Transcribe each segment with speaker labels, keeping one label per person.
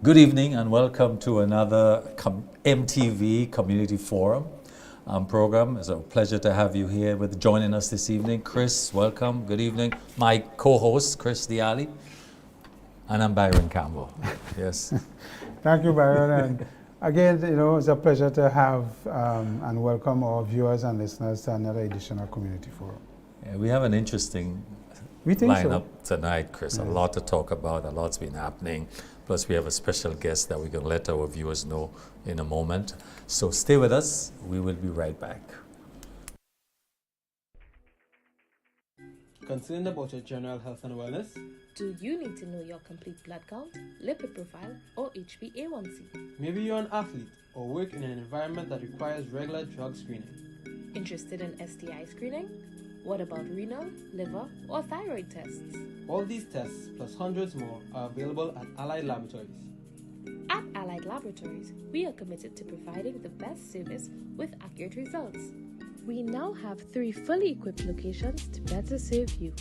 Speaker 1: Good evening and welcome to another MTV Community Forum program. It's a pleasure to have you here joining us this evening. Chris, welcome. Good evening. My co-host, Chris Diali. And I'm Byron Campbell. Yes.
Speaker 2: Thank you, Byron. And again, it's a pleasure to have and welcome our viewers and listeners to another edition of Community Forum.
Speaker 1: Yeah, we have an interesting lineup tonight, Chris. Yes. A lot to talk about. A lot's been happening. Plus, we have a special guest that we're going to let our viewers know in a moment. So stay with us. We will be right back.
Speaker 3: Concerned about your general health and wellness?
Speaker 4: Do you need to know your complete blood count, lipid profile, or HbA1c?
Speaker 3: Maybe you're an athlete or work in an environment that requires regular drug screening.
Speaker 4: Interested in STI screening? What about renal, liver, or thyroid tests?
Speaker 3: All these tests, plus hundreds more, are available at Allied Laboratories.
Speaker 4: At Allied Laboratories, we are committed to providing the best service with accurate results. We now have 3 fully equipped locations to better serve you.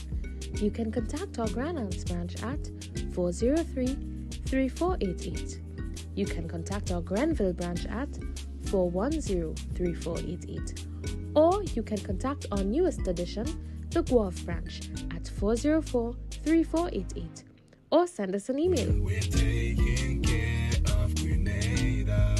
Speaker 4: You can contact our Grand Anse branch at 403-3488. You can contact our Grenville branch at 410-3488. Or you can contact our newest addition, the Guelph branch, at 404-3488. Or send us an email.
Speaker 5: We're taking care of Grenada.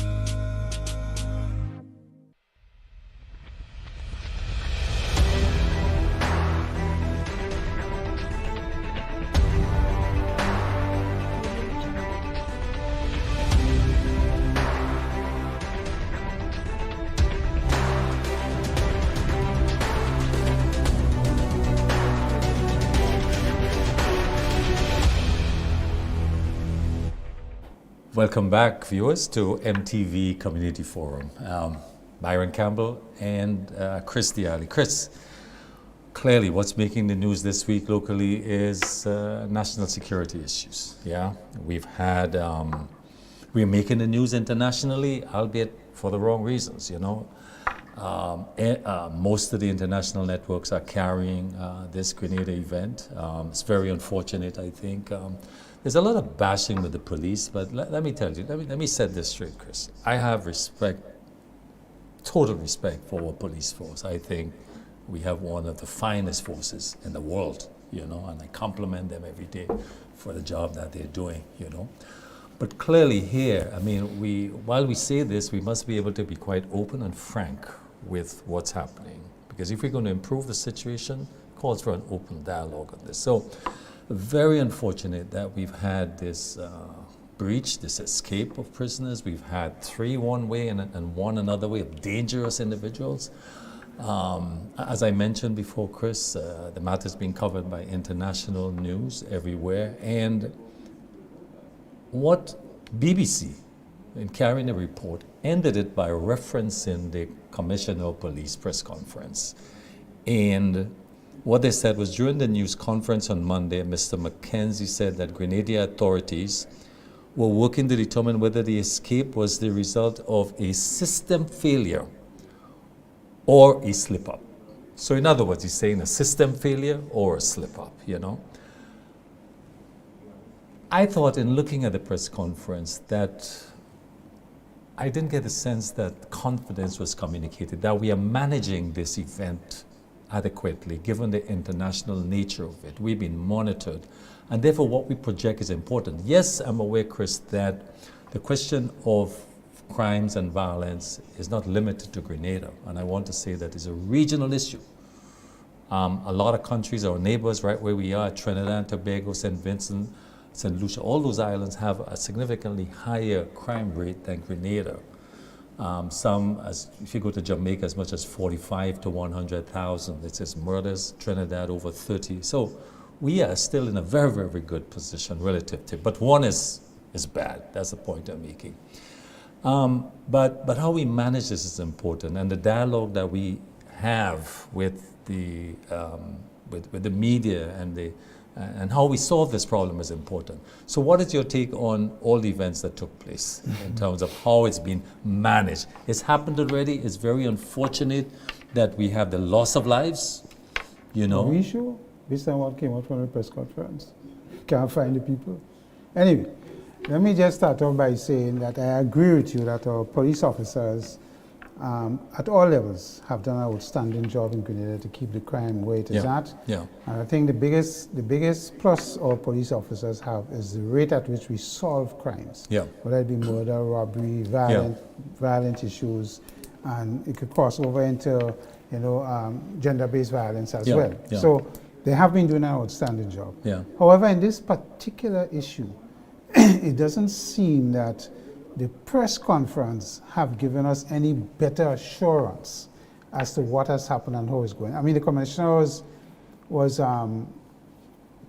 Speaker 1: Welcome back, viewers, to MTV Community Forum. Byron Campbell and Chris Diali. Chris, clearly what's making the news this week locally is national security issues. Yeah, we're making the news internationally, albeit for the wrong reasons, most of the international networks are carrying this Grenada event. It's very unfortunate, I think. There's a lot of bashing with the police, but let me tell you, let me set this straight, Chris. I have total respect for our police force. I think we have one of the finest forces in the world, and I compliment them every day for the job that they're doing, But clearly here, while we say this, we must be able to be quite open and frank with what's happening. Because if we're going to improve the situation, it calls for an open dialogue on this. So, very unfortunate that we've had this breach, this escape of prisoners. We've had 3 one way and 1 another way of dangerous individuals. As I mentioned before, Chris, the matter's been covered by international news everywhere. And what BBC, in carrying a report, ended it by referencing the Commissioner of Police press conference. And what they said was, during the news conference on Monday, Mr. McKenzie said that Grenada authorities were working to determine whether the escape was the result of a system failure or a slip-up. So in other words, he's saying a system failure or a slip-up, I thought, in looking at the press conference, that I didn't get the sense that confidence was communicated, that we are managing this event adequately, given the international nature of it. We've been monitored, and therefore what we project is important. Yes, I'm aware, Chris, that the question of crimes and violence is not limited to Grenada, and I want to say that it's a regional issue. A lot of countries, our neighbors right where we are, Trinidad and Tobago, St. Vincent, St. Lucia, all those islands have a significantly higher crime rate than Grenada. If you go to Jamaica, as much as 45 to 100,000. It says murders, Trinidad over 30. So we are still in a very, very good position relative to, but one is bad. That's the point I'm making. But how we manage this is important, and the dialogue that we have with the media and how we solve this problem is important. So what is your take on all the events that took place in terms of how it's been managed? It's happened already. It's very unfortunate that we have the loss of lives,
Speaker 2: Are we sure? Based on what came out from the press conference. Can't find the people. Anyway, Let me just start off by saying that I agree with you that our police officers at all levels have done an outstanding job in Grenada to keep the crime where it is at.
Speaker 1: Yeah.
Speaker 2: And I think the biggest plus our police officers have is the rate at which we solve crimes.
Speaker 1: Yeah.
Speaker 2: Whether it be murder, robbery, violent issues, and it could cross over into gender-based violence as well.
Speaker 1: Yeah.
Speaker 2: So they have been doing an outstanding job.
Speaker 1: Yeah.
Speaker 2: However, in this particular issue, it doesn't seem that the press conference have given us any better assurance as to what has happened and how it's going. I mean, the commissioner was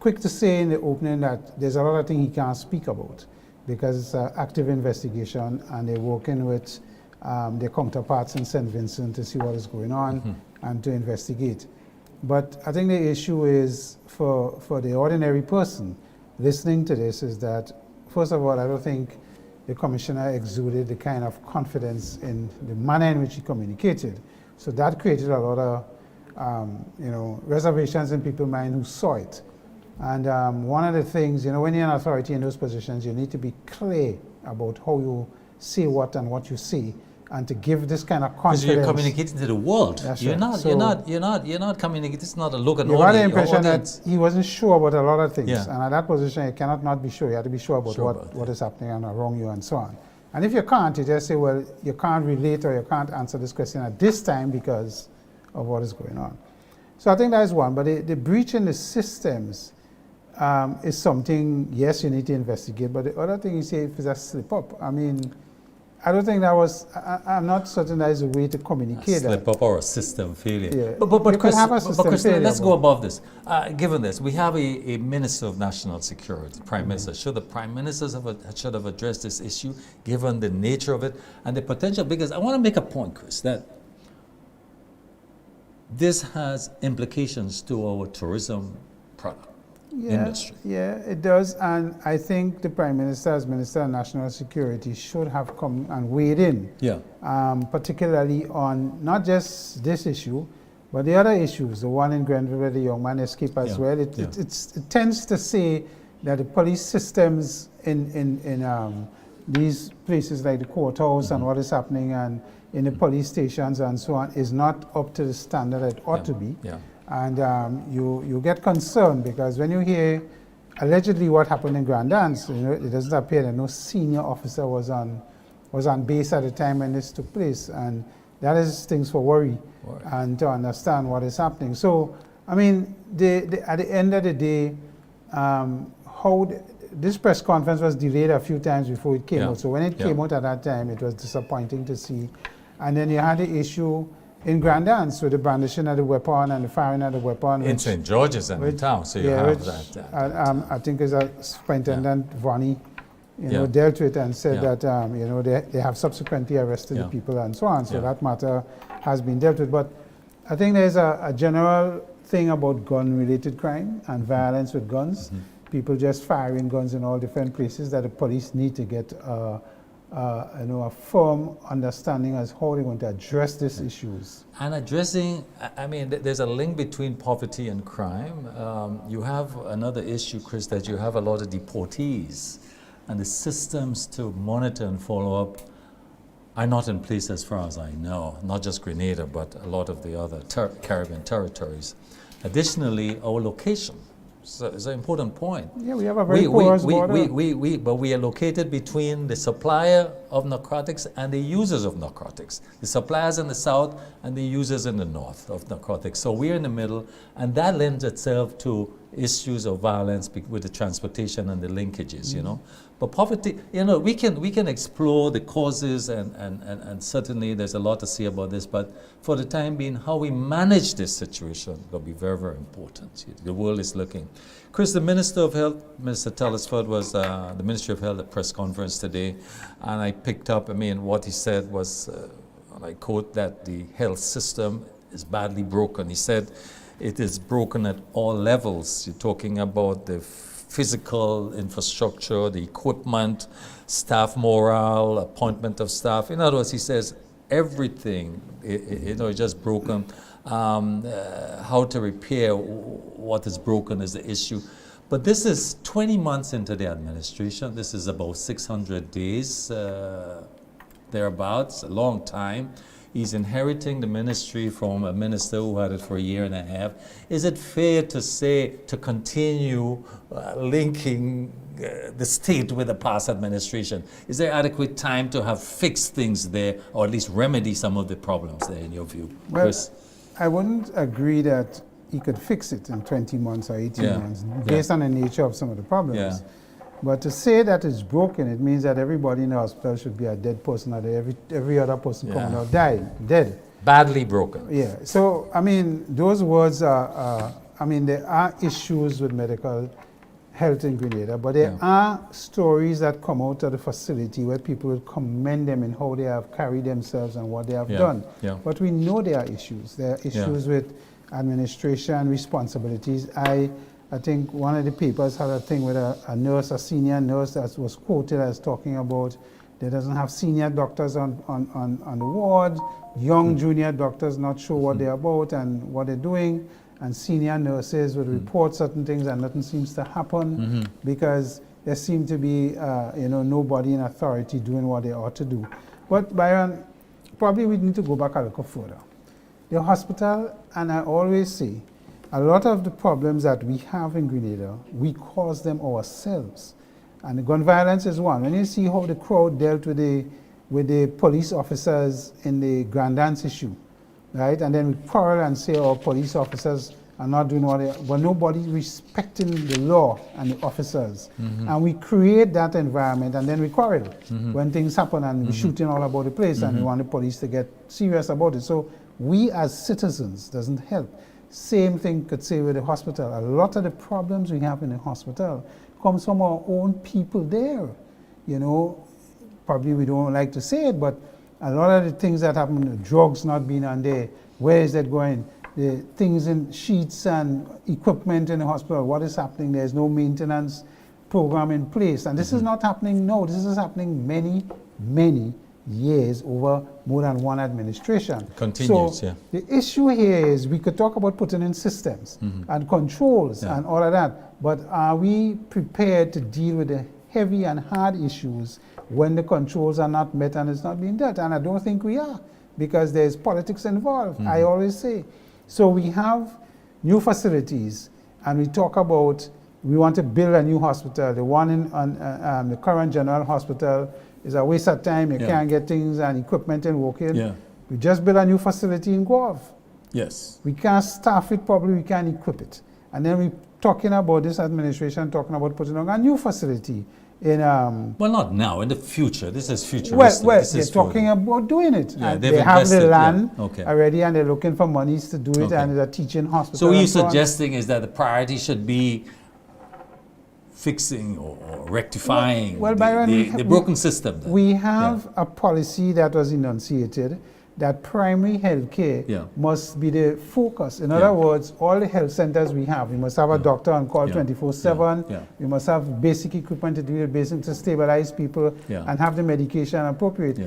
Speaker 2: quick to say in the opening that there's a lot of things he can't speak about because it's an active investigation and they're working with their counterparts in St. Vincent to see what is going on and to investigate. But I think the issue is for the ordinary person listening to this is that, first of all, I don't think the commissioner exuded the kind of confidence in the manner in which he communicated. So that created a lot of reservations in people's mind who saw it. And one of the things, when you're an authority in those positions, you need to be clear about how you say what and what you say, and to give this kind of confidence.
Speaker 1: Because you're communicating to the world.
Speaker 2: That's
Speaker 1: You're
Speaker 2: right.
Speaker 1: not communicating. It's not a look at
Speaker 2: You had the
Speaker 1: audience.
Speaker 2: impression that he wasn't sure about a lot of things.
Speaker 1: Yeah.
Speaker 2: And at that position, you cannot not be sure. You have to be sure about what is happening and around you and so on. And if you can't, you just say, well, you can't relate or you can't answer this question at this time because of what is going on. So I think that is one. But the breach in the systems is something, yes, you need to investigate. But the other thing you say, if it's a slip up, I mean, I don't think that was, I'm not certain that is a way to communicate that.
Speaker 1: Slip up or a system failure.
Speaker 2: Yeah.
Speaker 1: But
Speaker 2: You
Speaker 1: Chris,
Speaker 2: could have a system
Speaker 1: Chris,
Speaker 2: failure,
Speaker 1: let's
Speaker 2: but-
Speaker 1: go above this. Given this, we have a Minister of National Security, Prime Minister. Should the Prime Ministers should have addressed this issue, given the nature of it and the potential? Because I want to make a point, Chris, that this has implications to our tourism product. Industry.
Speaker 2: Yeah, it does. And I think the Prime Minister, as Minister of National Security, should have come and weighed in,
Speaker 1: Yeah.
Speaker 2: particularly on not just this issue, but the other issues, the one in Grenville where the young man escaped as well. It tends to say that the police systems in these places like the courthouse and what is happening and in the police stations and so on is not up to the standard it ought to be.
Speaker 1: Yeah.
Speaker 2: And you get concerned because when you hear allegedly what happened in Grand Dance, it doesn't appear that no senior officer was on base at the time when this took place, and that is things for worry and to understand what is happening. So, I mean, at the end of the day, this press conference was delayed a few times before it came out. So when it came out at that time, it was disappointing to see. And then you had the issue in Grand Dance with the brandishing of the weapon and the firing of the weapon.
Speaker 1: In St. George's and in town, so you have that.
Speaker 2: I think it's a Superintendent Vonnie, dealt with and said that they have subsequently arrested the people and so on. So that matter has been dealt with. But I think there's a general thing about gun-related crime and violence with guns. People just firing guns in all different places that the police need to get a firm understanding as how they're going to address these issues.
Speaker 1: And addressing, I mean, there's a link between poverty and crime. You have another issue, Chris, that you have a lot of deportees, and the systems to monitor and follow up are not in place as far as I know, not just Grenada, but a lot of the other Caribbean territories. Additionally, our location. So it's an important point.
Speaker 2: Yeah, we have a very porous border.
Speaker 1: But we are located between the supplier of narcotics and the users of narcotics. The suppliers in the south and the users in the north of narcotics. So we're in the middle, and that lends itself to issues of violence with the transportation and the linkages, But poverty, we can explore the causes and certainly there's a lot to say about this, but for the time being, how we manage this situation will be very, very important. The world is looking. Chris, the Minister of Health, Minister Telesford, was the Ministry of Health at press conference today, and I picked up, what he said was, and I quote, that the health system is badly broken. He said it is broken at all levels. You're talking about the physical infrastructure, the equipment, staff morale, appointment of staff. In other words, he says everything, is just broken. How to repair what is broken is the issue. But this is 20 months into the administration. This is about 600 days, thereabouts, a long time. He's inheriting the ministry from a minister who had it for a year and a half. Is it fair to say, to continue linking the state with the past administration? Is there adequate time to have fixed things there, or at least remedy some of the problems there, in your view?
Speaker 2: Well,
Speaker 1: Chris?
Speaker 2: I wouldn't agree that he could fix it in 20 months or 18 months, based on the nature of some of the problems.
Speaker 1: Yeah.
Speaker 2: But to say that it's broken, it means that everybody in the hospital should be a dead person, or every other person coming out dead.
Speaker 1: Badly broken.
Speaker 2: Yeah. So, I mean, those words are, I mean, there are issues with medical health in Grenada, but there are stories that come out of the facility where people will commend them in how they have carried themselves and what they have done.
Speaker 1: Yeah.
Speaker 2: But we know there are issues. There are issues with administration responsibilities. I think one of the papers had a thing with a nurse, a senior nurse, that was quoted as talking about they doesn't have senior doctors on the ward, young junior doctors not sure what they're about and what they're doing, and senior nurses would report certain things and nothing seems to happen because there seems to be nobody in authority doing what they ought to do. But Byron, probably we need to go back a little further. The hospital, and I always say, a lot of the problems that we have in Grenada, we cause them ourselves. And the gun violence is one. When you see how the crowd dealt with the police officers in the Grand Dance issue, right? And then we quarrel and say, oh, police officers are not doing what they, but nobody respecting the law and the officers. And we create that environment and then we quarrel when things happen and we're shooting all about the place and we want the police to get serious about it. So we as citizens doesn't help. Same thing could say with the hospital. A lot of the problems we have in the hospital comes from our own people there. You know, probably we don't like to say it, but a lot of the things that happen, the drugs not being on there, where is that going? The things in sheets and equipment in the hospital, what is happening? There's no maintenance program in place. And this is not happening now. This is happening many, many years over more than one administration.
Speaker 1: Continues,
Speaker 2: so the issue here is we could talk about putting in systems and controls and all of that, but are we prepared to deal with the heavy and hard issues when the controls are not met and it's not being dealt? And I don't think we are, because there's politics involved, I always say. So we have new facilities and we talk about we want to build a new hospital. The one in the current general hospital is a waste of time. You can't get things and equipment and working. We just built a new facility in Guelph.
Speaker 1: Yes.
Speaker 2: We can't staff it properly, we can't equip it. And then we're talking about this administration, talking about putting on a new facility in...
Speaker 1: well, not now, in the future. This is futuristic.
Speaker 2: Well, they're talking about doing it.
Speaker 1: Yeah,
Speaker 2: they have the land
Speaker 1: okay.
Speaker 2: already and they're looking for monies to do it, and it's a teaching hospital.
Speaker 1: So what you're suggesting is that the priority should be fixing or rectifying
Speaker 2: Byron,
Speaker 1: the broken system. Then.
Speaker 2: We have a policy that was enunciated that primary health care must be the focus. In other words, all the health centers we have, we must have a doctor on call 24/7. We must have basic equipment to do the basic to stabilize people and have the medication appropriate.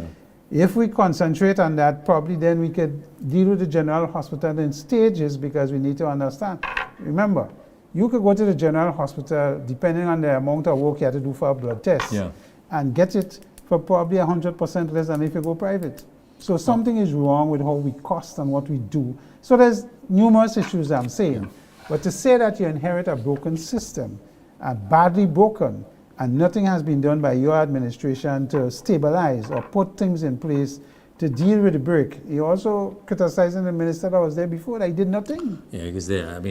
Speaker 2: If we concentrate on that, probably then we could deal with the general hospital in stages, because we need to understand. Remember, you could go to the general hospital, depending on the amount of work you have to do for a blood test, and get it for probably 100% less than if you go private. So something is wrong with how we cost and what we do. So there's numerous issues I'm saying. But to say that you inherit a broken system, badly broken, and nothing has been done by your administration to stabilize or put things in place to deal with the break. You're also criticizing the minister that was there before, that he did nothing.
Speaker 1: Yeah, because a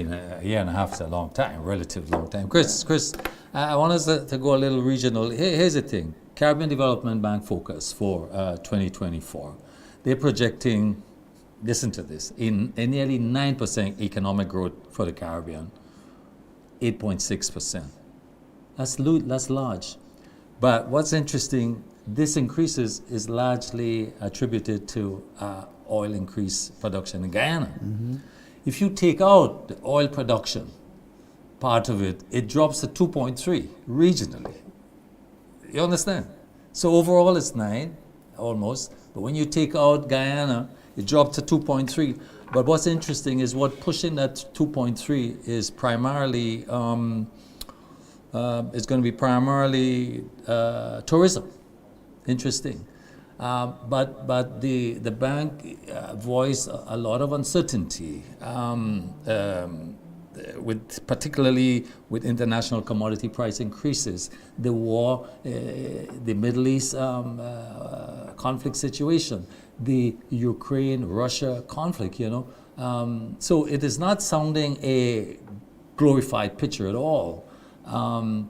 Speaker 1: year and a half is a long time, relatively long time. Chris, I want us to go a little regional. Here's the thing. Caribbean Development Bank focus for 2024. They're projecting, listen to this, in nearly 9% economic growth for the Caribbean, 8.6%. That's large. But what's interesting, this increase is largely attributed to oil increase production in Guyana. If you take out the oil production part of it, it drops to 2.3 regionally. You understand? So overall it's 9, almost. But when you take out Guyana, it dropped to 2.3. But what's interesting is what pushing that 2.3 is primarily it's going to be primarily tourism. Interesting. But the bank voiced a lot of uncertainty, particularly with international commodity price increases, the war, the Middle East conflict situation, the Ukraine-Russia conflict, so it is not sounding a glorified picture at all.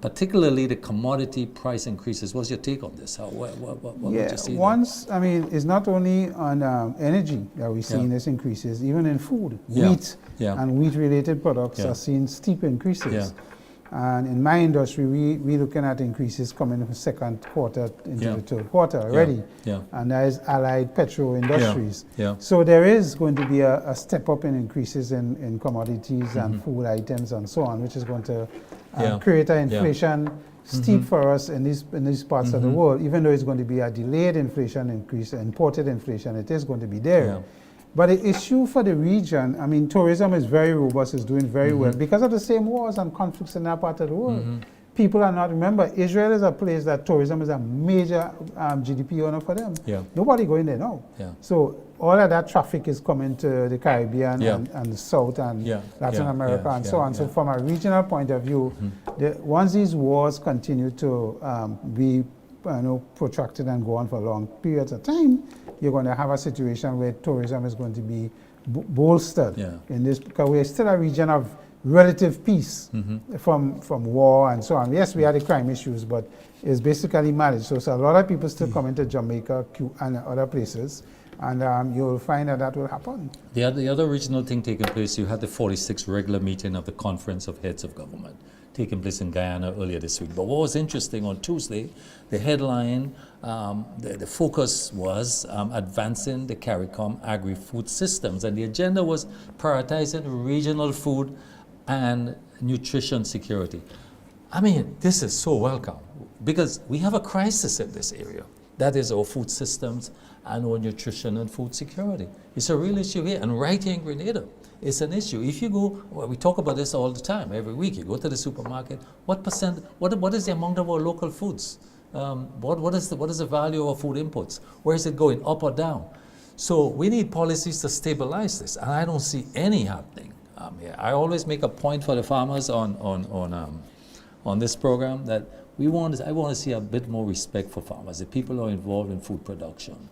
Speaker 1: Particularly the commodity price increases. What's your take on this? What would you see?
Speaker 2: It's not only on energy that we're seeing these increases, even in food, wheat and wheat-related products are seeing steep increases. And in my industry, we're looking at increases coming from the second quarter into the third quarter already. And that is allied petro industries. So there is going to be a step up in increases in commodities and food items and so on, which is going to create an inflation steep for us in these parts of the world. Even though it's going to be a delayed inflation increase, imported inflation, it is going to be there. But the issue for the region, I mean, tourism is very robust, is doing very well because of the same wars and conflicts in that part of the world. People are not, remember, Israel is a place that tourism is a major GDP earner for them. Nobody going there now. So all of that traffic is coming to the Caribbean and the South and Latin America and so on. So from a regional point of view, once these wars continue to be protracted and go on for long periods of time, you're going to have a situation where tourism is going to be bolstered in this, because we're still a region of relative peace from war and so on. Yes, we had the crime issues, but it's basically managed. So a lot of people still come into Jamaica and other places, and you'll find that will happen.
Speaker 1: The other regional thing taking place, you had the 46th regular meeting of the Conference of Heads of Government taking place in Guyana earlier this week. But what was interesting on Tuesday, the headline, the focus was advancing the CARICOM agri-food systems, and the agenda was prioritizing regional food and nutrition security. I mean, this is so welcome because we have a crisis in this area. That is our food systems and our nutrition and food security. It's a real issue here, and right here in Grenada, it's an issue. If you go, we talk about this all the time, every week. You go to the supermarket, what is the amount of our local foods? What is the value of our food inputs? Where is it going, up or down? So we need policies to stabilize this, and I don't see any happening here. I always make a point for the farmers on this program that I want to see a bit more respect for farmers, the people who are involved in food production.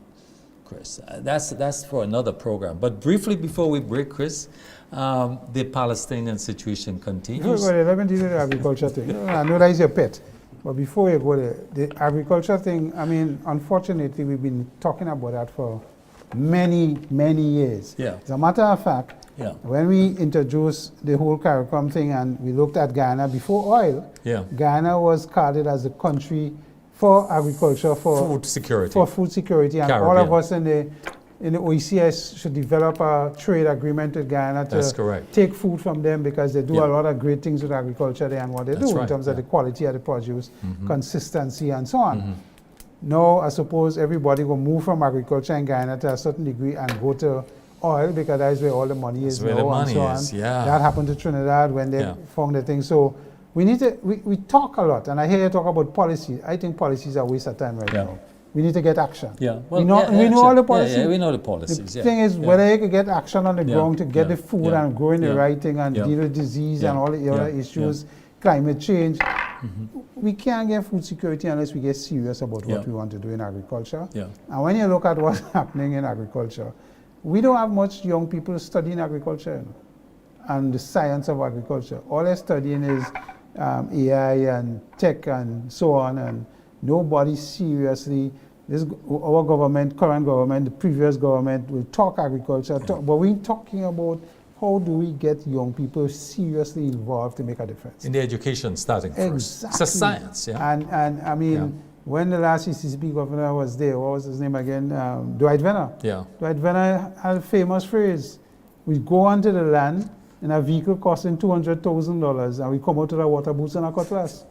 Speaker 1: Chris, that's for another program. But briefly before we break, Chris, the Palestinian situation continues.
Speaker 2: Let me do the agriculture thing. I know that is your pet, but before you go there, the agriculture thing, I mean, unfortunately, we've been talking about that for many, many years. As a matter of fact, when we introduced the whole CARICOM thing and we looked at Guyana before oil, Guyana was carded as a country for agriculture, for food security, and all of us in the OECS should develop a trade agreement with Guyana to take food from them, because they do a lot of great things with agriculture there and what they do in terms of the quality of the produce, consistency, and so on. Now, I suppose everybody will move from agriculture in Guyana to a certain degree and go to oil, because that is where all the money is now and so on. That happened to Trinidad when they found the thing. So we need to, we talk a lot, and I hear you talk about policy. I think policy is a waste of time right now. We need to get action. We know all the policies.
Speaker 1: We know the policies.
Speaker 2: The thing is, whether you can get action on the ground to get the food and growing the right thing and deal with disease and all the other issues, climate change, we can't get food security unless we get serious about what we want to do in agriculture. And when you look at what's happening in agriculture, we don't have much young people studying agriculture and the science of agriculture. All they're studying is AI and tech and so on, and nobody seriously, our government, current government, the previous government will talk agriculture, but we're talking about how do we get young people seriously involved to make a difference.
Speaker 1: In the education starting first. It's a science,
Speaker 2: And I mean, when the last CCP governor was there, what was his name again? Dwight Venner. Dwight Venner had a famous phrase: we go onto the land in a vehicle costing $200,000 and we come out to the water boots and a cutlass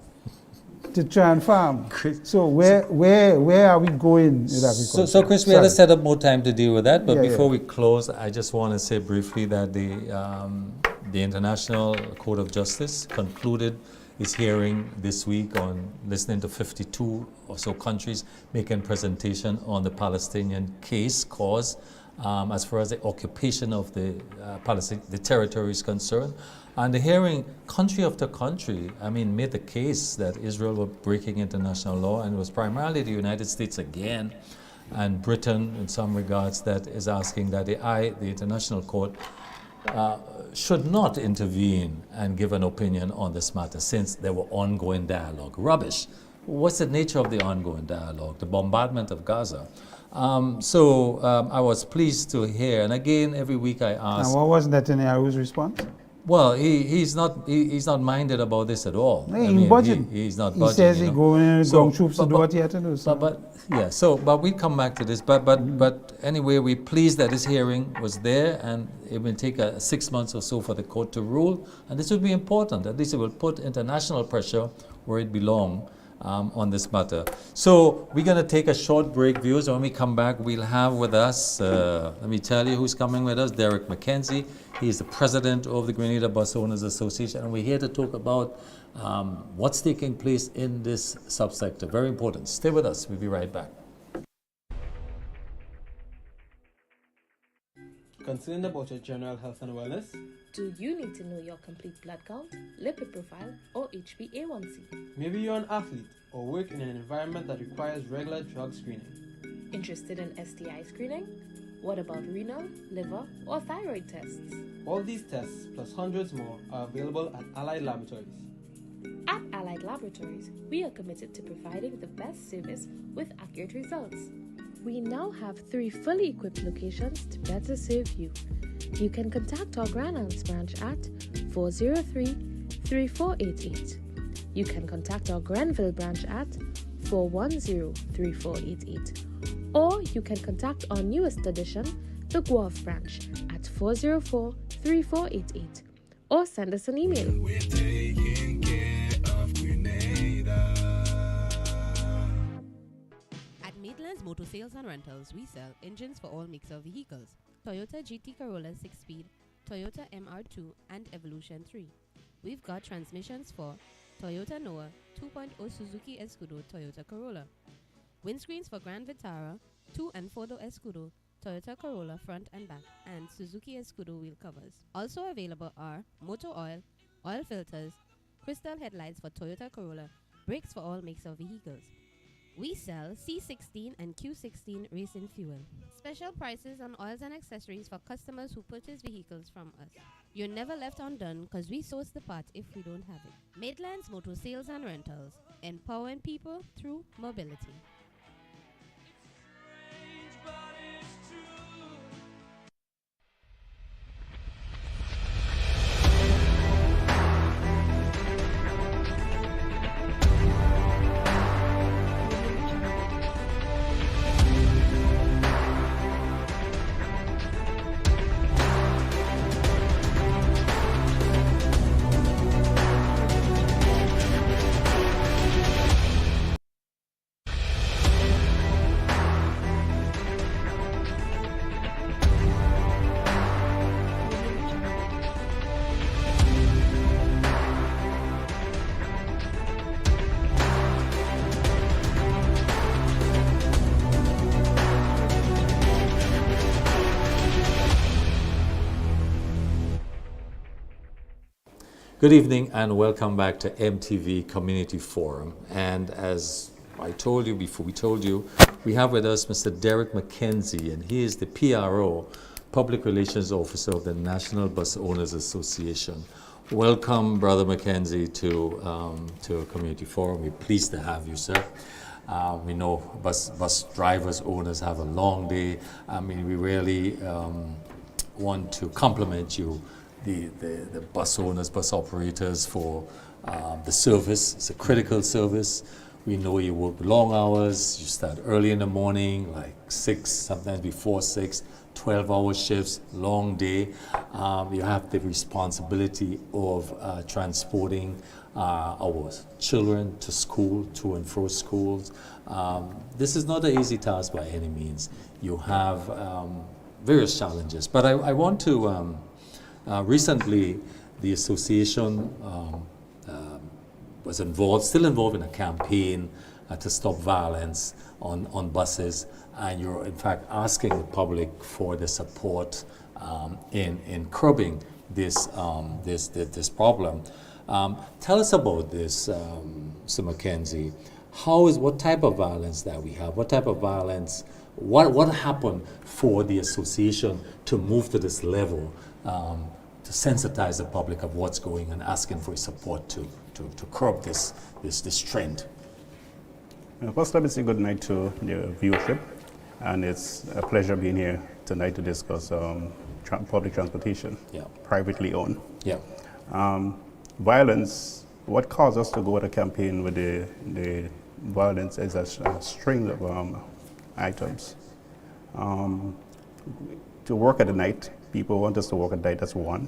Speaker 2: to try and farm. So where are we going with agriculture?
Speaker 1: So Chris, we had to set up more time to deal with that, but before we close, I just want to say briefly that the International Court of Justice concluded his hearing this week on listening to 52 or so countries making presentation on the Palestinian cause as far as the occupation of the territory is concerned. And the hearing, country after country, made the case that Israel was breaking international law, and it was primarily the United States again, and Britain in some regards, that is asking that the International Court should not intervene and give an opinion on this matter, since there were ongoing dialogue. Rubbish. What's the nature of the ongoing dialogue? The bombardment of Gaza. I was pleased to hear, and again, every week I ask.
Speaker 2: And what was Netanyahu's response?
Speaker 1: Well, he's not minded about this at all.
Speaker 2: He's budging.
Speaker 1: He's not budging.
Speaker 2: He says he's going troops to do what he had to do. So.
Speaker 1: But we come back to this. But anyway, we're pleased that this hearing was there, and it will take 6 months or so for the court to rule. And this will be important. At least it will put international pressure where it belongs on this matter. So we're going to take a short break, viewers. When we come back, we'll have with us, let me tell you who's coming with us, Derek McKenzie. He is the president of the Grenada Bus Owners Association, and we're here to talk about what's taking place in this subsector. Very important. Stay with us. We'll be right back.
Speaker 3: Concerned about your general health and wellness?
Speaker 4: Do you need to know your complete blood count, lipid profile, or HbA1c?
Speaker 3: Maybe you're an athlete or work in an environment that requires regular drug screening.
Speaker 4: Interested in STI screening? What about renal, liver, or thyroid tests?
Speaker 3: All these tests, plus hundreds more, are available at Allied Laboratories.
Speaker 4: At Allied Laboratories, we are committed to providing the best service with accurate results. We now have 3 fully equipped locations to better serve you. You can contact our Grand Anse branch at 403-3488. You can contact our Grenville branch at 410-3488. Or you can contact our newest addition, the Guelph branch, at 404-3488. Or send us an email.
Speaker 5: We're taking care of Grenada.
Speaker 6: At Maitland's Motor Sales and Rentals, we sell engines for all makes of vehicles. Toyota GT Corolla 6-speed, Toyota MR2 and Evolution 3. We've got transmissions for Toyota Noah, 2.0 Suzuki Escudo, Toyota Corolla. Windscreens for Grand Vitara, 2 and 4-door Escudo, Toyota Corolla front and back, and Suzuki Escudo wheel covers. Also available are motor oil, oil filters, crystal headlights for Toyota Corolla, brakes for all makes of vehicles. We sell C16 and Q16 racing fuel. Special prices on oils and accessories for customers who purchase vehicles from us. You're never left undone because we source the part if we don't have it. Maitland's Motor Sales and Rentals, empowering people through mobility.
Speaker 1: Good evening and welcome back to MTV Community Forum. And as I told you before, we have with us Mr. Derek McKenzie, and he is the PRO, Public Relations Officer of the National Bus Owners Association. Welcome, Brother McKenzie, to Community Forum. We're pleased to have you, sir. We know bus drivers, owners have a long day. We really want to compliment you, the bus owners, bus operators, for the service. It's a critical service. We know you work long hours. You start early in the morning, like 6, sometimes before 6, 12-hour shifts, long day. You have the responsibility of transporting our children to school, to and fro schools. This is not an easy task by any means. You have various challenges. But I want to, recently the association was involved, still involved in a campaign to stop violence on buses, and you're in fact asking the public for the support in curbing this problem. Tell us about this, Sir Mackenzie. What type of violence that we have? What type of violence? What happened for the association to move to this level, to sensitize the public of what's going on, asking for support to curb this trend?
Speaker 7: First, let me say good night to the viewership, and it's a pleasure being here tonight to discuss public transportation, privately owned.
Speaker 1: Yeah.
Speaker 7: Violence, what caused us to go with a campaign with the violence is a string of items. To work at the night, people want us to work at night, that's one.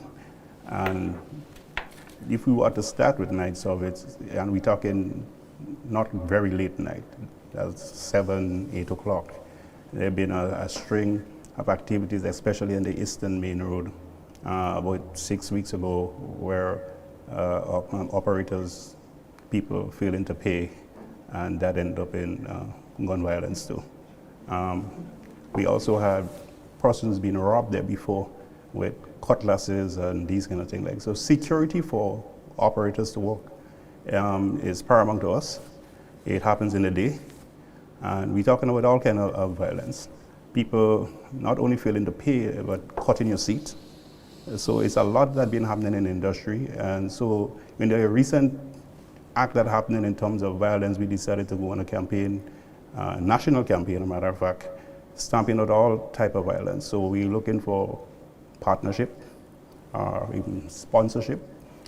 Speaker 7: And if we were to start with night service, and we're talking not very late night, that's 7, 8 o'clock, there have been a string of activities, especially in the Eastern Main Road, about 6 weeks ago, where operators, people failing to pay, and that ended up in gun violence too. We also had persons being robbed there before with cutlasses and these kind of things. Like, so security for operators to work is paramount to us. It happens in the day, and we're talking about all kind of violence. People not only failing to pay, but cutting your seat. So it's a lot that's been happening in the industry, and so when the recent act that happening in terms of violence, we decided to go on a campaign, national campaign, as a matter of fact, stamping out all type of violence. So we're looking for partnership, even sponsorship,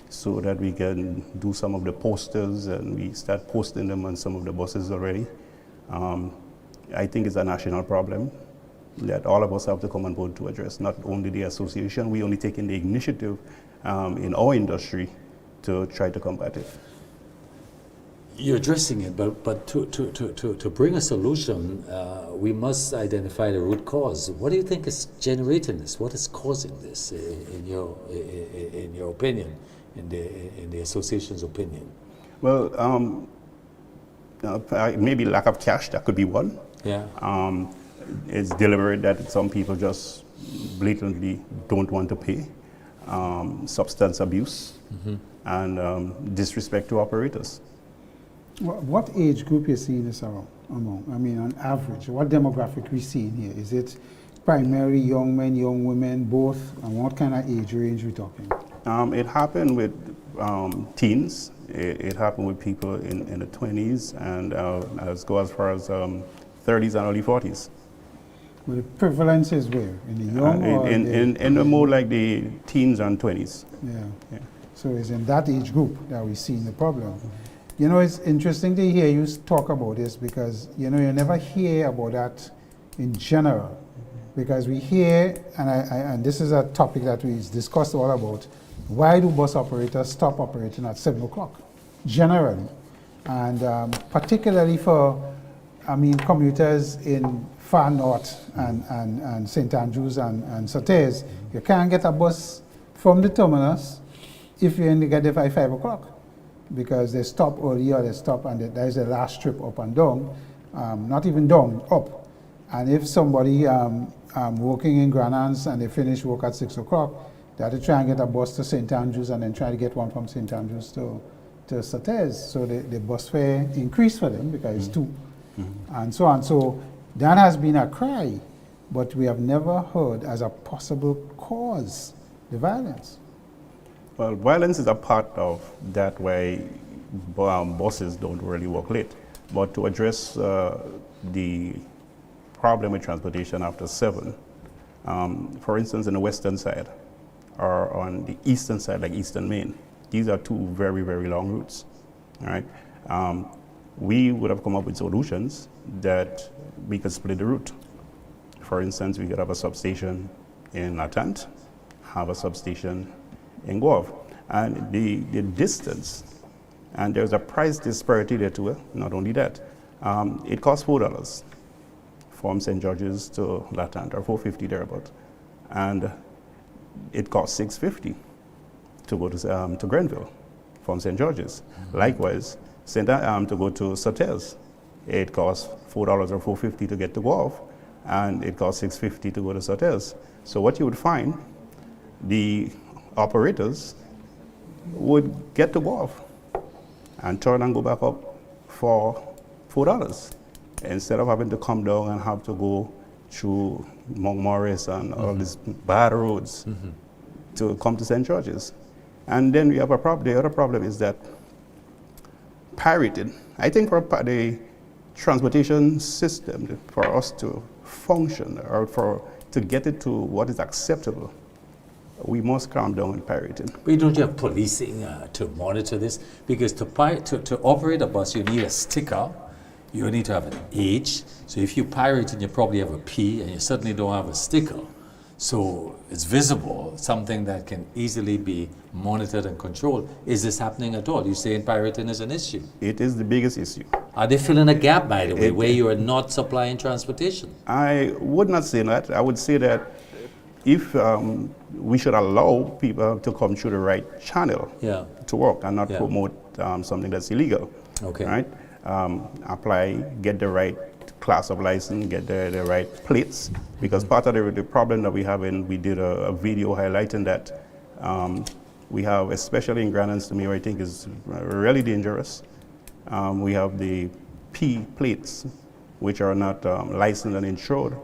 Speaker 7: so that we can do some of the posters, and we start posting them on some of the buses already. I think it's a national problem that all of us have to come on board to address, not only the association, we only taking the initiative in our industry to try to combat it.
Speaker 1: You're addressing it, but to bring a solution, we must identify the root cause. What do you think is generating this? What is causing this, in your opinion, in the association's opinion?
Speaker 7: Well, maybe lack of cash, that could be one.
Speaker 1: Yeah.
Speaker 7: It's deliberate that some people just blatantly don't want to pay. Substance abuse, and disrespect to operators.
Speaker 2: What age group you see this among? I mean, on average, what demographic we see in here? Is it primarily young men, young women, both? And what kind of age range we talking?
Speaker 7: It happened with teens. It happened with people in the 20s, and as far as 30s and early 40s.
Speaker 2: Well, the prevalence is where? In the young or
Speaker 7: in the more like the teens and 20s.
Speaker 2: Yeah. So it's in that age group that we see the problem. You know, it's interesting to hear you talk about this, because, you know, you never hear about that in general. Because we hear, and this is a topic that we discussed all about, why do bus operators stop operating at 7 o'clock, generally? And particularly for, commuters in far north and St. Andrews and Surtees, you can't get a bus from the terminus if you only get there by 5 o'clock. Because they stop early, or they stop and there's the last trip up and down, not even down, up. And if somebody working in Granans and they finish work at 6 o'clock, they have to try and get a bus to St. Andrews and then try to get one from St. Andrews to Surtees. So the bus fare increased for them because it's 2, and so on. So that has been a cry, but we have never heard as a possible cause the violence.
Speaker 7: Well, violence is a part of that way. Buses don't really work late. But to address the problem with transportation after 7, for instance, in the western side or on the eastern side, like Eastern Main, these are 2 very, very long routes. All right? We would have come up with solutions that we could split the route. For instance, we could have a substation in Latant, have a substation in Guelph, and the distance, and there's a price disparity there too. Not only that, it costs $4 from St. George's to Latant, or $4.50 thereabout, and it costs $6.50 to go to Grenville from St. George's. Likewise, to go to Sotels, it costs $4 or $4.50 to get to Guelph, and it costs $6.50 to go to Sotels. So what you would find, the operators would get to Guelph and turn and go back up for $4 instead of having to come down and have to go through Mount Morris and all these bad roads to come to St. George's. And then we have a problem. The other problem is that pirating. I think for the transportation system, for us to function or to get it to what is acceptable, we must calm down on pirating.
Speaker 1: But don't you have policing to monitor this? Because to operate a bus, you need a sticker. You need to have an H. So if you pirate and you probably have a P, and you certainly don't have a sticker. So it's visible, something that can easily be monitored and controlled. Is this happening at all? You saying pirating is an issue?
Speaker 7: It is the biggest issue.
Speaker 1: Are they filling a gap, by the way, where you are not supplying transportation?
Speaker 7: I would not say that. I would say that if we should allow people to come through the right channel to work and not promote something that's illegal.
Speaker 1: Okay.
Speaker 7: Right? Apply, get the right class of license, get the right plates, because part of the problem that we have, and we did a video highlighting that we have, especially in Grand Anse to me, I think is really dangerous. We have the P plates, which are not licensed and insured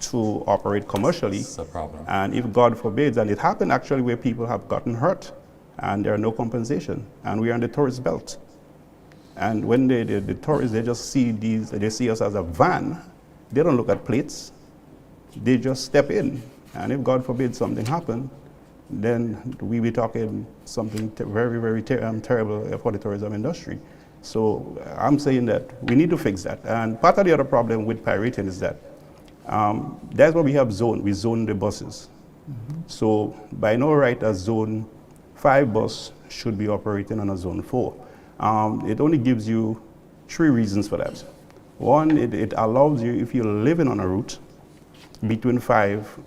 Speaker 7: to operate commercially.
Speaker 1: That's a problem.
Speaker 7: And if God forbids, and it happened actually where people have gotten hurt and there are no compensation, and we are on the tourist belt. And when the tourists, they just see they see us as a van, they don't look at plates, they just step in. And if God forbid something happen, then we be talking something very, very terrible for the tourism industry. So I'm saying that we need to fix that. And part of the other problem with pirating is that that's why we have we zone the buses. So by no right, a zone 5 bus should be operating on a zone 4. It only gives you 3 reasons for that. One, it allows you, if you're living on a route between 5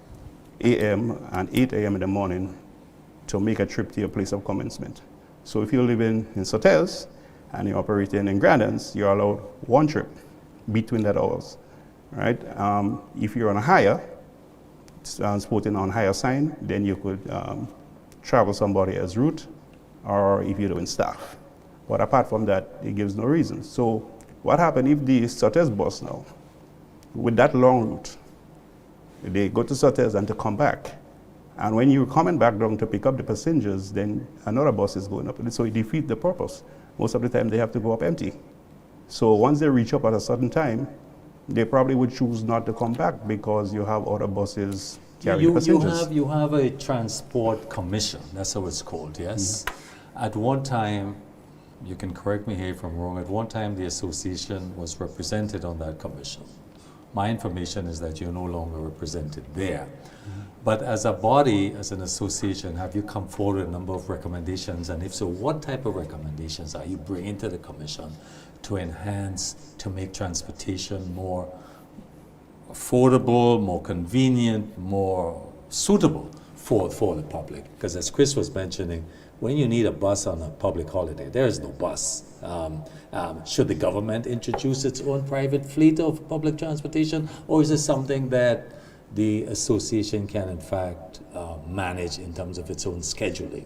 Speaker 7: a.m. and 8 a.m. in the morning, to make a trip to your place of commencement. So if you're living in Sotels and you're operating in Grand Anse, you're allowed 1 trip between that hours, right? If you're on a hire, transporting on higher sign, then you could travel somebody as route, or if you're doing staff. But apart from that, it gives no reason. So what happened if the Sotels bus now, with that long route, they go to Sotels and to come back, and when you're coming back down to pick up the passengers, then another bus is going up, so it defeats the purpose. Most of the time they have to go up empty. So once they reach up at a certain time, they probably would choose not to come back because you have other buses carrying passengers.
Speaker 1: You have a transport commission, that's how it's called, yes? At one time, you can correct me here if I'm wrong, at one time the association was represented on that commission. My information is that you're no longer represented there. But as a body, as an association, have you come forward with a number of recommendations? And if so, what type of recommendations are you bringing to the commission to enhance, to make transportation more affordable, more convenient, more suitable for the public? Because as Chris was mentioning, when you need a bus on a public holiday, there is no bus. Should the government introduce its own private fleet of public transportation, or is it something that the association can in fact manage in terms of its own scheduling?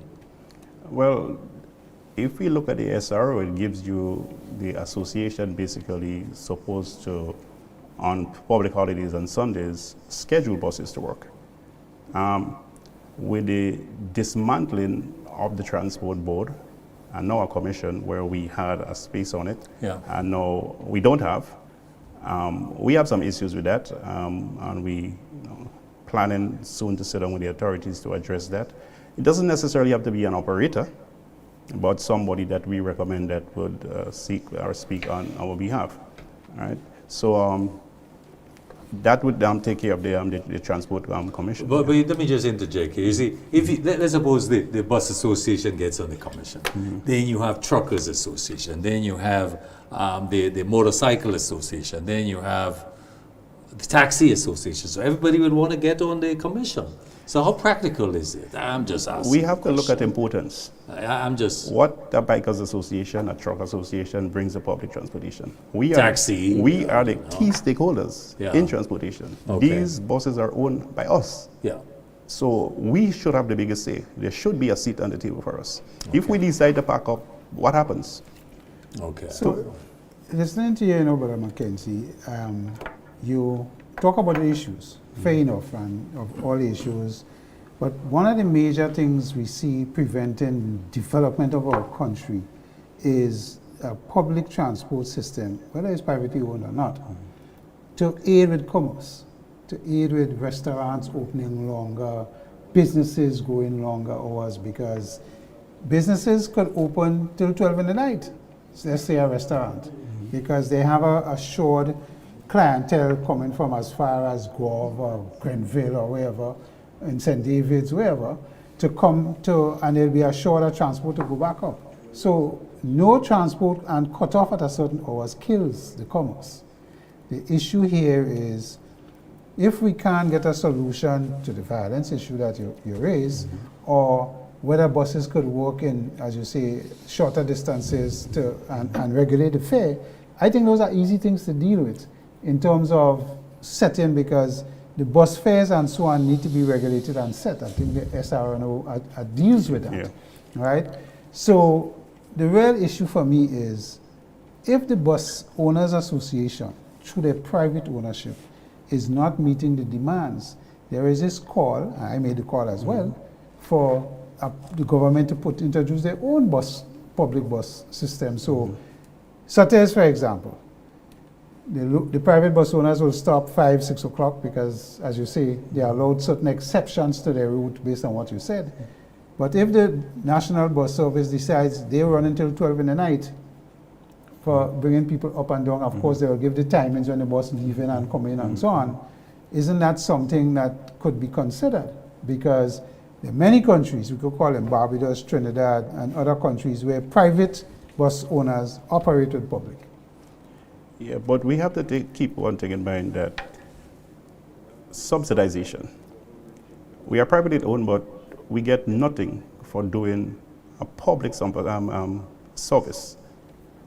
Speaker 7: Well, if we look at the SRO, it gives you the association basically supposed to, on public holidays and Sundays, schedule buses to work. With the dismantling of the transport board and now a commission where we had a space on it, and now we don't have. We have some issues with that, and we planning soon to sit down with the authorities to address that. It doesn't necessarily have to be an operator, but somebody that we recommend that would seek or speak on our behalf. All right. So that would take care of the transport commission.
Speaker 1: But let me just interject here. You see, let's suppose the bus association gets on the commission, then you have truckers association, then you have the motorcycle association, then you have the taxi association. So everybody would want to get on the commission. So how practical is it? I'm just asking.
Speaker 7: We have to look at importance.
Speaker 1: I'm just
Speaker 7: What the Bikers Association, a Truck Association brings to public transportation. We
Speaker 1: Taxi,
Speaker 7: are the key stakeholders
Speaker 1: Yeah.
Speaker 7: in transportation.
Speaker 1: Okay.
Speaker 7: These buses are owned by us.
Speaker 1: yeah.
Speaker 7: So we should have the biggest say. There should be a seat on the table for us. If we decide to pack up, what happens?
Speaker 1: Okay.
Speaker 2: So, listening to you, Brother Mackenzie, you talk about the issues, fair enough, and of all the issues. But one of the major things we see preventing development of our country is a public transport system, whether it's privately owned or not, to aid with commerce, to aid with restaurants opening longer, businesses going longer hours, because businesses could open till 12 in the night. So let's say a restaurant, because they have a assured clientele coming from as far as Grove or Grenville or wherever, in St. David's, wherever, to come to, and there'll be assured of transport to go back up. So no transport and cut off at a certain hours kills the commerce. The issue here is, if we can't get a solution to the violence issue that you raise, or whether buses could work in, as you say, shorter distances to, and regulate the fare, I think those are easy things to deal with in terms of setting, because the bus fares and so on need to be regulated and set. I think the SRNO deals with that,
Speaker 7: Yeah.
Speaker 2: right? So the real issue for me is, if the Bus Owners Association, through their private ownership, is not meeting the demands, there is this call, I made the call as well, for the government to introduce their own public bus system. So, Saturdays, for example, the private bus owners will stop 5, 6 o'clock because, as you say, they are allowed certain exceptions to their route based on what you said. But if the National Bus Service decides they run until 12 in the night for bringing people up and down, of course they will give the timings when the bus leaving and coming and so on. Isn't that something that could be considered? Because there are many countries, we could call them Barbados, Trinidad, and other countries where private bus owners operate with public.
Speaker 7: Yeah, but we have to keep one thing in mind, that subsidization. We are privately owned, but we get nothing for doing a public service.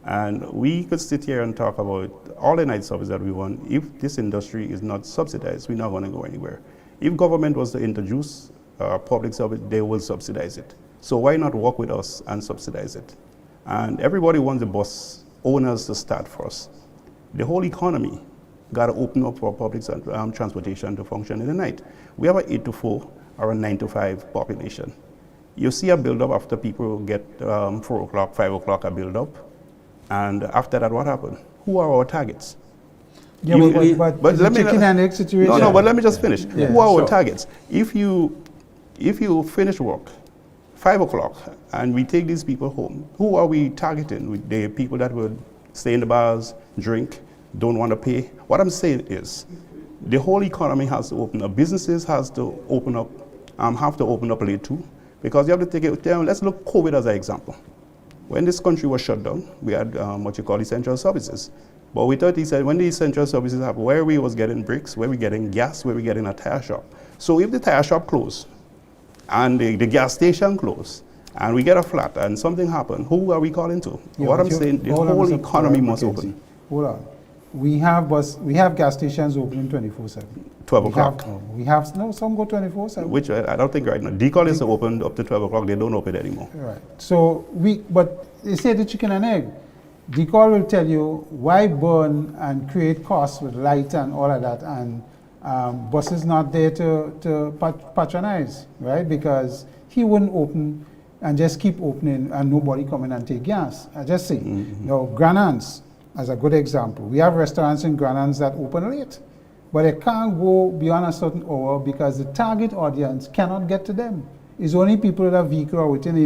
Speaker 7: And we could sit here and talk about all the night service that we want. If this industry is not subsidized, we're not going to go anywhere. If government was to introduce public service, they will subsidize it. So why not work with us and subsidize it? And everybody wants the bus owners to start first. The whole economy got to open up for public transportation to function in the night. We have an 8 to 4 or a 9 to 5 population. You see a build-up after people get 4 o'clock, 5 o'clock, a build-up. And after that, what happened? Who are our targets?
Speaker 2: Yeah, but
Speaker 7: let me
Speaker 2: chicken and egg situation.
Speaker 7: No, but let me just finish.
Speaker 2: Yeah,
Speaker 7: Who are our
Speaker 2: sure.
Speaker 7: targets? If you finish work 5 o'clock and we take these people home, who are we targeting? With the people that would stay in the bars, drink, don't want to pay? What I'm saying is, the whole economy has to open up. Businesses has to open up, have to open up late too, because you have to take it down. Let's look COVID as an example. When this country was shut down, we had what you call essential services. But we thought, he said, when the essential services happen, where we was getting bricks, where we getting gas, where we getting a tire shop. So if the tire shop closed, and the gas station closed, and we get a flat, and something happened, who are we calling to?
Speaker 2: Yeah,
Speaker 7: what I'm saying, the whole economy must open.
Speaker 2: Hold on. We have gas stations opening 24/7.
Speaker 7: 12 o'clock.
Speaker 2: Some go 24/7.
Speaker 7: Which I don't think right now. Decall is open up to 12 o'clock. They don't open anymore.
Speaker 2: Right. So but they say the chicken and egg. Decall will tell you why burn and create costs with light and all of that, and buses not there to patronize, right? Because he wouldn't open and just keep opening and nobody come in and take gas. I just say, Granans, as a good example. We have restaurants in Granans that open late, but they can't go beyond a certain hour because the target audience cannot get to them. It's only people with a vehicle or within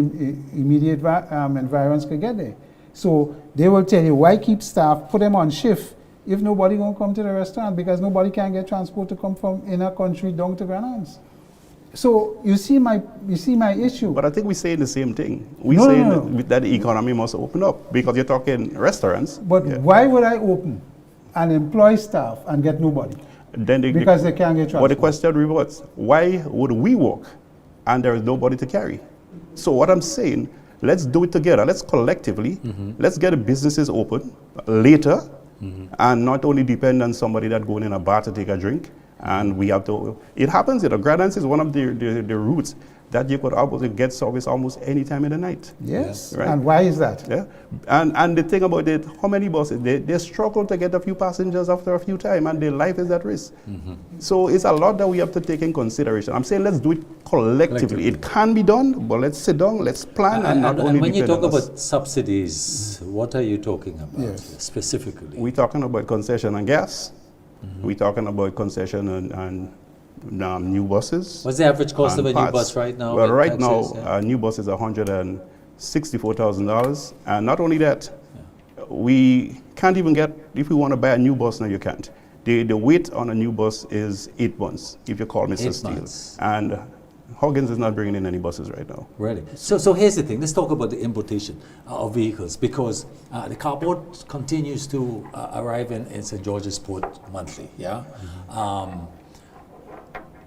Speaker 2: immediate environs can get there. So they will tell you, why keep staff, put them on shift if nobody gonna come to the restaurant, because nobody can get transport to come from inner country down to Granans. So you see my issue.
Speaker 7: But I think we're saying the same thing. We're saying that the economy must open up, because you're talking restaurants.
Speaker 2: But why would I open and employ staff and get nobody?
Speaker 7: Then
Speaker 2: because they can't get
Speaker 7: But the
Speaker 2: transport.
Speaker 7: question reverts, why would we walk and there is nobody to carry? So what I'm saying, let's do it together. Let's collectively, let's get the businesses open later and not only depend on somebody that going in a bar to take a drink. And we have to, it happens, Grand Anse is one of the routes that you could almost get service almost any time in the night.
Speaker 2: Yes,
Speaker 7: Right.
Speaker 2: and why is that?
Speaker 7: Yeah, and the thing about it, how many buses, they struggle to get a few passengers after a few times, and their life is at risk. So it's a lot that we have to take in consideration. I'm saying let's do it collectively. It can be done, but let's sit down, let's plan, and not only
Speaker 1: when you
Speaker 7: depend
Speaker 1: talk
Speaker 7: on us.
Speaker 1: about subsidies, what are you talking about
Speaker 2: Yes.
Speaker 1: specifically?
Speaker 7: We're talking about concession on gas. We're talking about concession on new buses.
Speaker 1: What's the average cost of
Speaker 7: and
Speaker 1: a new
Speaker 7: parts.
Speaker 1: bus right now?
Speaker 7: Well,
Speaker 1: with
Speaker 7: right
Speaker 1: taxes?
Speaker 7: now, a new bus is $164,000. And not only that, we can't even get, if we want to buy a new bus now, you can't. The wait on a new bus is 8 months, if you call Mr.
Speaker 1: 8
Speaker 7: Steele.
Speaker 1: months.
Speaker 7: And Huggins is not bringing in any buses right now.
Speaker 1: Really? So here's the thing. Let's talk about the importation of vehicles, because the cardboard continues to arrive in St. George's Port monthly. Yeah.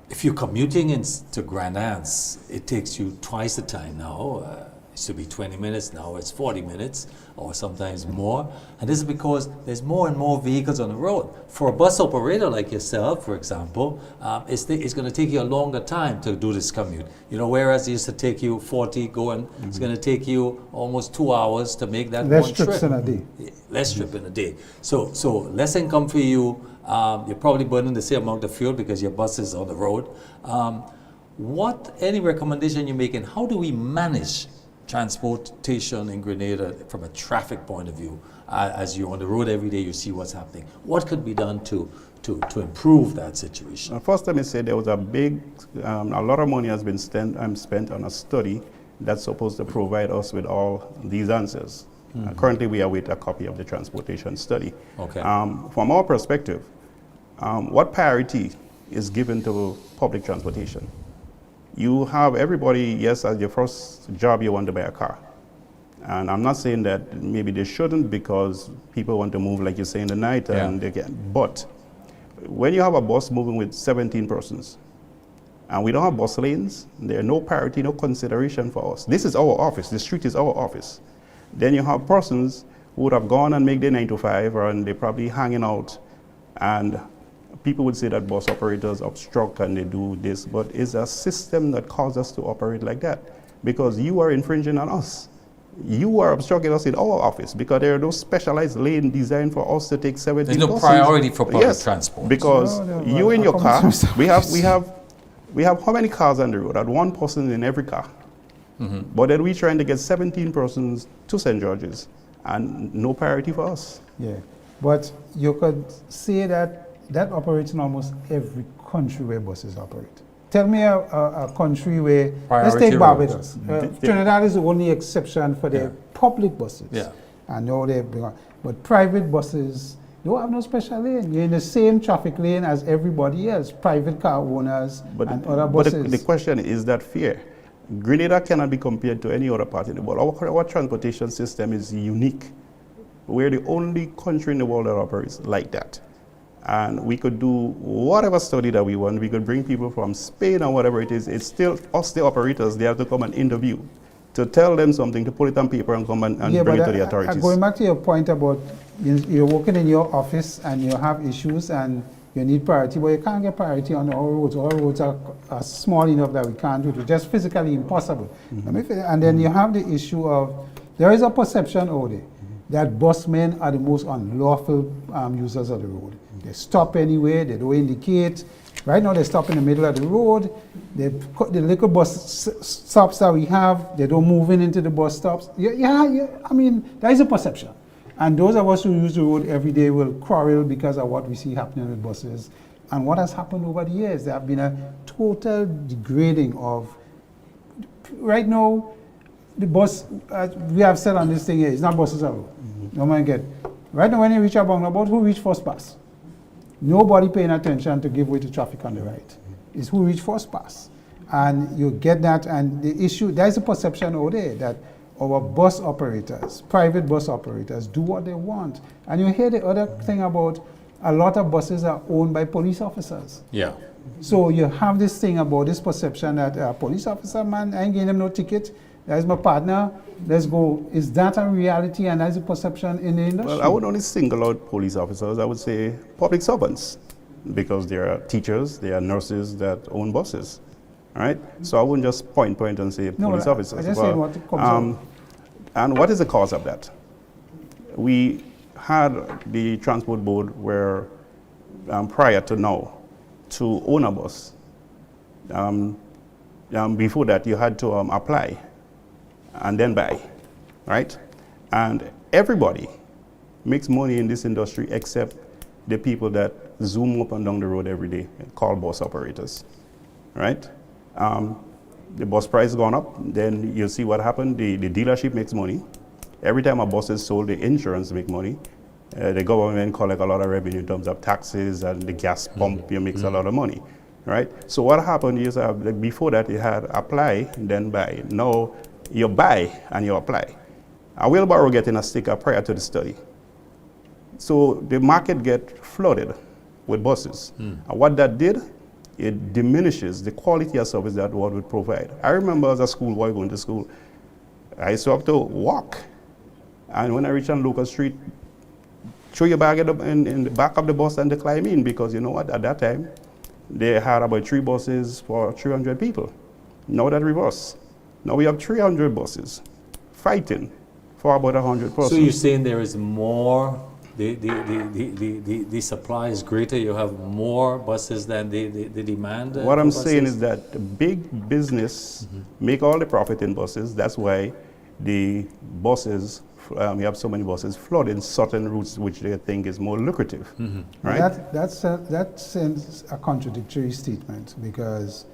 Speaker 1: If you're commuting to Grand Anse, it takes you twice the time now. It used to be 20 minutes. Now it's 40 minutes, or sometimes more. And this is because there's more and more vehicles on the road. For a bus operator like yourself, for example, it's going to take you a longer time to do this commute. You know, whereas it used to take you 40 going, it's going to take you almost 2 hours to make that
Speaker 2: Less
Speaker 1: one
Speaker 2: trips
Speaker 1: trip.
Speaker 2: in a day.
Speaker 1: Less trip in a day. So less income for you. You're probably burning the same amount of fuel because your bus is on the road. Any recommendation you're making? How do we manage transportation in Grenada from a traffic point of view? As you're on the road every day, you see what's happening. What could be done to improve that situation?
Speaker 7: First, let me say there was a lot of money has been spent on a study that's supposed to provide us with all these answers. Currently, we await a copy of the transportation study.
Speaker 1: Okay.
Speaker 7: From our perspective, what priority is given to public transportation? You have everybody, yes, as your first job, you want to buy a car. And I'm not saying that maybe they shouldn't, because people want to move, like you say, in the night, and they can. But when you have a bus moving with 17 persons, and we don't have bus lanes, there's no priority, no consideration for us. This is our office. The street is our office. Then you have persons who would have gone and make their 9 to 5, and they're probably hanging out, and people would say that bus operators obstruct and they do this, but it's a system that causes us to operate like that, because you are infringing on us. You are obstructing us in our office, because there are no specialized lane designed for us to take 17
Speaker 1: There's no
Speaker 7: buses.
Speaker 1: priority for public transport.
Speaker 7: Because
Speaker 2: No,
Speaker 7: you in your
Speaker 2: I'll
Speaker 7: car,
Speaker 2: come to
Speaker 7: we have how many cars on the road? At one person in every car. But then we're trying to get 17 persons to St. George's, and no priority for us.
Speaker 2: Yeah, but you could say that operates in almost every country where buses operate. Tell me a country where, let's
Speaker 1: Priority
Speaker 2: take Barbados.
Speaker 1: roads.
Speaker 2: Trinidad is the only exception for their public buses.
Speaker 1: Yeah.
Speaker 2: I know but private buses, they don't have no special lane. You're in the same traffic lane as everybody else, private car owners and other buses.
Speaker 7: The question is that fair? Grenada cannot be compared to any other part in the world. Our transportation system is unique. We're the only country in the world that operates like that. And we could do whatever study that we want. We could bring people from Spain or whatever it is. It's still us, the operators. They have to come and interview to tell them something, to put it on paper and come and bring it to the authorities.
Speaker 2: Going back to your point about you're working in your office and you have issues and you need priority, but you can't get priority on all roads. All roads are small enough that we can't do it. It's just physically impossible. And then you have the issue of, there is a perception out there that busmen are the most unlawful users of the road. They stop anywhere, they don't indicate. Right now they stop in the middle of the road. The little bus stops that we have, they don't move into the bus stops. I mean, there is a perception. And those of us who use the road every day will quarrel because of what we see happening with buses. And what has happened over the years, there have been a total degrading of, right now, the bus, we have said on this thing here, it's not buses alone. No man get. Right now when you reach a about who reach first pass? Nobody paying attention to give way to traffic on the right. It's who reach first pass. And you get that, and the issue, there's a perception out there that our bus operators, private bus operators, do what they want. And you hear the other thing about a lot of buses are owned by police officers.
Speaker 1: Yeah.
Speaker 2: So you have this thing about this perception that a police officer, man, I ain't giving him no ticket. That's my partner. Let's go. Is that a reality, and that's a perception in the industry?
Speaker 7: Well, I would only single out police officers. I would say public servants, because there are teachers, there are nurses that own buses, right? So I wouldn't just point and say police officers.
Speaker 2: I just say what comes out.
Speaker 7: And what is the cause of that? We had the transport board where prior to now, to own a bus, before that you had to apply and then buy, right? And everybody makes money in this industry except the people that zoom up and down the road every day and call bus operators, right? The bus price has gone up, then you see what happened. The dealership makes money. Every time a bus is sold, the insurance make money. The government collect a lot of revenue in terms of taxes, and the gas pump makes a lot of money, right? So what happened is before that you had apply and then buy. Now you buy and you apply. A wheelbarrow getting a sticker prior to the study. So the market get flooded with buses. And what that did, it diminishes the quality of service that one would provide. I remember as a schoolboy going to school, I used to have to walk. And when I reached on Lucas Street, throw your bag in the back of the bus and they climb in, because you know what, at that time, they had about 3 buses for 300 people. Now that reverse. Now we have 300 buses fighting for about 100 persons.
Speaker 1: So you're saying there is more, the supply is greater, you have more buses than the demand?
Speaker 7: What I'm saying is that the big business make all the profit in buses. That's why the buses, we have so many buses flood in certain routes which they think is more lucrative, right?
Speaker 2: That sends a contradictory statement, because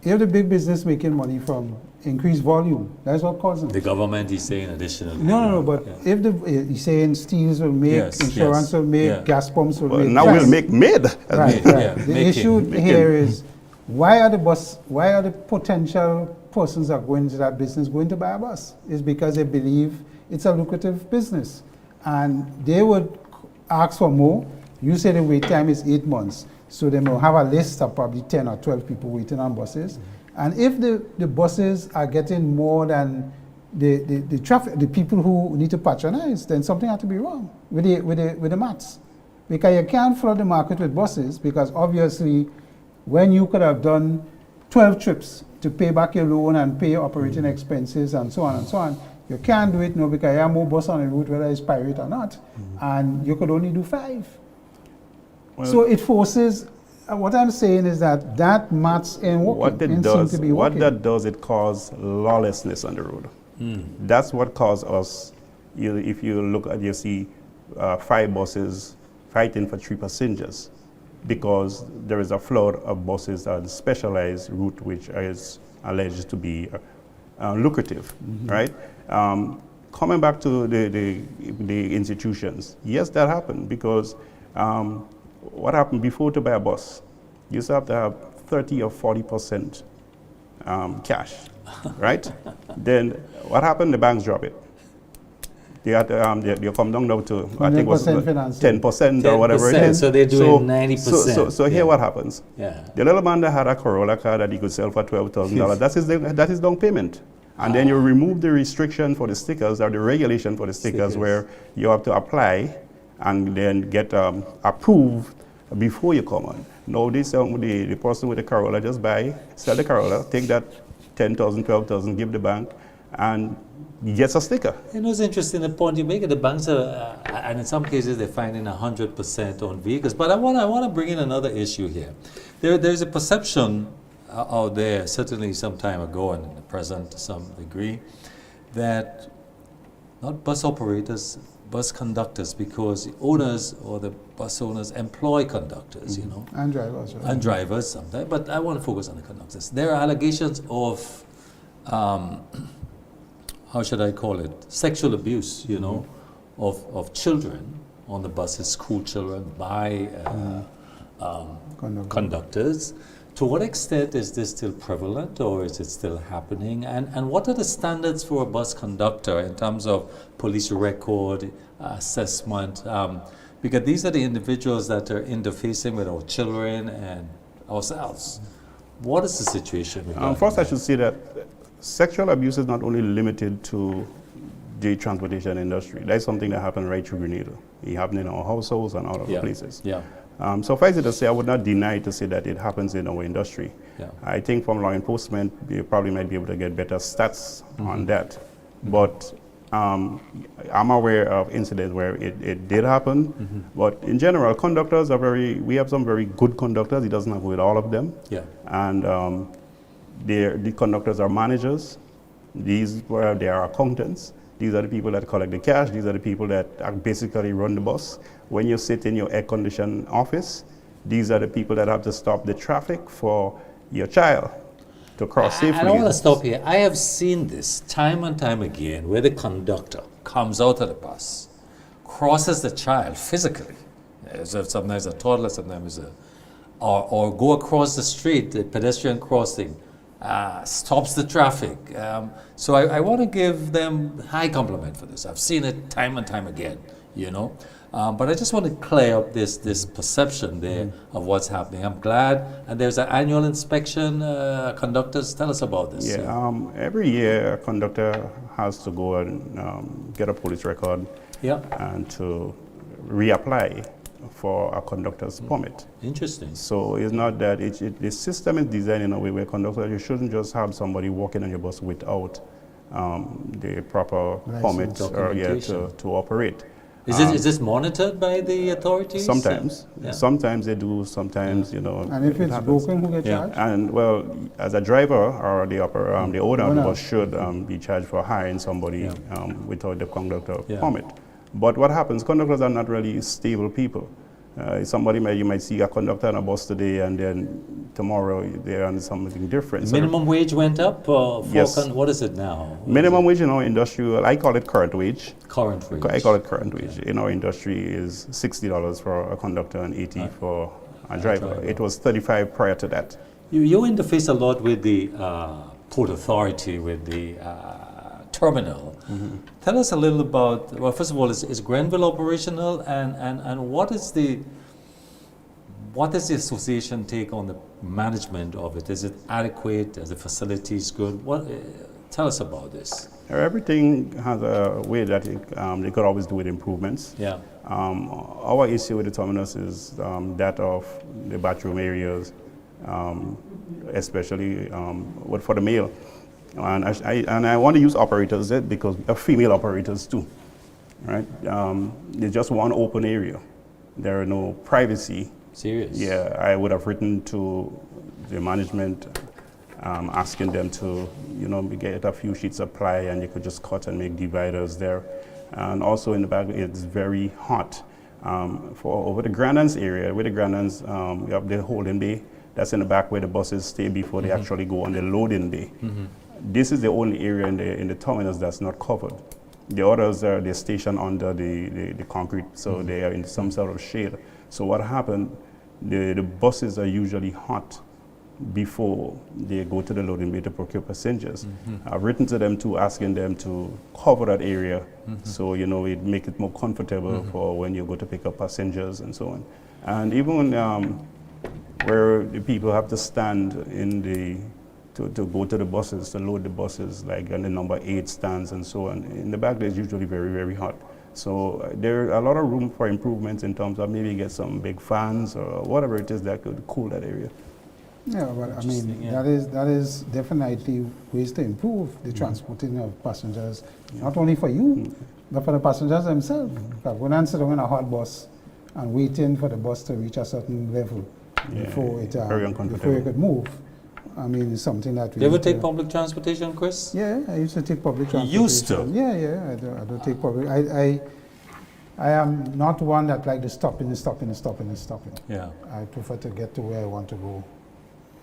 Speaker 2: if the big business making money from increased volume, that's what causes it.
Speaker 1: The government is saying additionally.
Speaker 2: No, but if he's saying steels will make, insurance will make, gas pumps will make.
Speaker 7: Now we'll make mid.
Speaker 2: Right. The issue here is, why are the potential persons that are going into that business going to buy a bus? It's because they believe it's a lucrative business, and they would ask for more. You say the wait time is 8 months, so they will have a list of probably 10 or 12 people waiting on buses. And if the buses are getting more than the traffic, the people who need to patronize, then something has to be wrong with the maths. Because you can't flood the market with buses, because obviously when you could have done 12 trips to pay back your loan and pay your operating expenses and so on, you can't do it now because you have more bus on the route, whether it's pirate or not, and you could only do 5. Well, so it forces, what I'm saying is that maths ain't working.
Speaker 7: What that does, it causes lawlessness on the road. That's what caused us, if you look at, you see 5 buses fighting for 3 passengers, because there is a flood of buses on specialized route which is alleged to be lucrative, right? Coming back to the institutions, yes, that happened, because what happened before to buy a bus? You used to have 30 or 40% cash, right? Then what happened? The banks drop it. They had they come down now to, I think it was 10% or whatever it is.
Speaker 1: So they're doing 90%.
Speaker 7: So here what happens?
Speaker 1: Yeah.
Speaker 7: The little man that had a Corolla car that he could sell for $12,000, that is down payment. And then you remove the restriction for the stickers, or the regulation for the stickers, where you have to apply and then get approved before you come on. Now the person with the Corolla just sell the Corolla, take that $10,000, $12,000, give the bank, and gets a sticker.
Speaker 1: You know, it's interesting the point you make. The banks are, and in some cases they're finding 100% on vehicles. But I want to bring in another issue here. There's a perception out there, certainly some time ago and in the present to some degree, that not bus operators, bus conductors, because the owners or the bus owners employ conductors, you know.
Speaker 2: And drivers. Right?
Speaker 1: And drivers sometimes, but I want to focus on the conductors. There are allegations of, how should I call it, sexual abuse, you know, of children on the buses, school children, by conductors. To what extent is this still prevalent, or is it still happening? And what are the standards for a bus conductor in terms of police record, assessment? Because these are the individuals that are interfacing with our children and ourselves. What is the situation?
Speaker 7: First, I should say that sexual abuse is not only limited to the transportation industry. That's something that happened right through Grenada. It happened in our households and other places.
Speaker 1: Yeah.
Speaker 7: Suffice it to say, I would not deny to say that it happens in our industry.
Speaker 1: Yeah.
Speaker 7: I think from law enforcement, we probably might be able to get better stats on that. But I'm aware of incidents where it did happen. But in general, conductors are we have some very good conductors. It doesn't happen with all of them.
Speaker 1: Yeah.
Speaker 7: And the conductors are managers. These where they are accountants. These are the people that collect the cash. These are the people that basically run the bus. When you sit in your air-conditioned office, these are the people that have to stop the traffic for your child to cross safely.
Speaker 1: I want to stop here. I have seen this time and time again where the conductor comes out of the bus, crosses the child physically, sometimes a toddler, sometimes or go across the street, the pedestrian crossing, stops the traffic. So I want to give them high compliment for this. I've seen it time and time again, you know. But I just want to clear up this perception there of what's happening. I'm glad. And there's an annual inspection. Conductors, tell us about this.
Speaker 7: Yeah, every year a conductor has to go and get a police record and to reapply for a conductor's permit.
Speaker 1: Interesting.
Speaker 7: So it's not that the system is designed in a way where conductors, you shouldn't just have somebody walking on your bus without the proper permit to operate.
Speaker 1: Is this monitored by the authorities?
Speaker 7: Sometimes. Sometimes they do, sometimes, you know.
Speaker 2: And if it's broken, who gets charged?
Speaker 7: And well, as a driver or the owner of the bus should be charged for hiring somebody without the conductor permit. But what happens, conductors are not really stable people. You might see a conductor on a bus today and then tomorrow they're on something different.
Speaker 1: Minimum wage went up?
Speaker 7: Yes.
Speaker 1: What is it now?
Speaker 7: Minimum wage in our industry, I call it current wage.
Speaker 1: Current wage.
Speaker 7: I call it current wage. In our industry is $60 for a conductor and $80 for a driver. It was $35 prior to that.
Speaker 1: You interface a lot with the Port Authority, with the terminal. Tell us a little about, well, first of all, is Grenville operational, and what is the association take on the management of it? Is it adequate? Is the facilities good? Tell us about this.
Speaker 7: Everything has a way that they could always do with improvements.
Speaker 1: Yeah.
Speaker 7: Our issue with the terminus is that of the bathroom areas, especially for the male. And I want to use operators because female operators too, right? There's just one open area. There are no privacy.
Speaker 1: Serious?
Speaker 7: Yeah, I would have written to the management asking them to, get a few sheets of ply and you could just cut and make dividers there. And also in the back, it's very hot. Over the Grandans area, where the Grandans, we have the holding bay. That's in the back where the buses stay before they actually go on the loading bay. This is the only area in the terminals that's not covered. The others they're stationed under the concrete, so they are in some sort of shade. So what happened, the buses are usually hot before they go to the loading bay to procure passengers. I've written to them too, asking them to cover that area so it make it more comfortable for when you go to pick up passengers and so on. And even where the people have to stand to go to the buses, to load the buses, like on the number 8 stands and so on. In the back, there's usually very, very hot. So there are a lot of room for improvements in terms of maybe get some big fans or whatever it is that could cool that area.
Speaker 2: Yeah, but I mean, that is definitely ways to improve the transporting of passengers, not only for you, but for the passengers themselves. Going and sit down in a hot bus and waiting for the bus to reach a certain level before you could move. I mean, it's something that we...
Speaker 1: Do you ever take public transportation, Chris?
Speaker 2: Yeah, I used to take public transportation.
Speaker 1: You used to?
Speaker 2: Yeah, I do take public. I am not one that like to stopping.
Speaker 1: Yeah.
Speaker 2: I prefer to get to where I want to go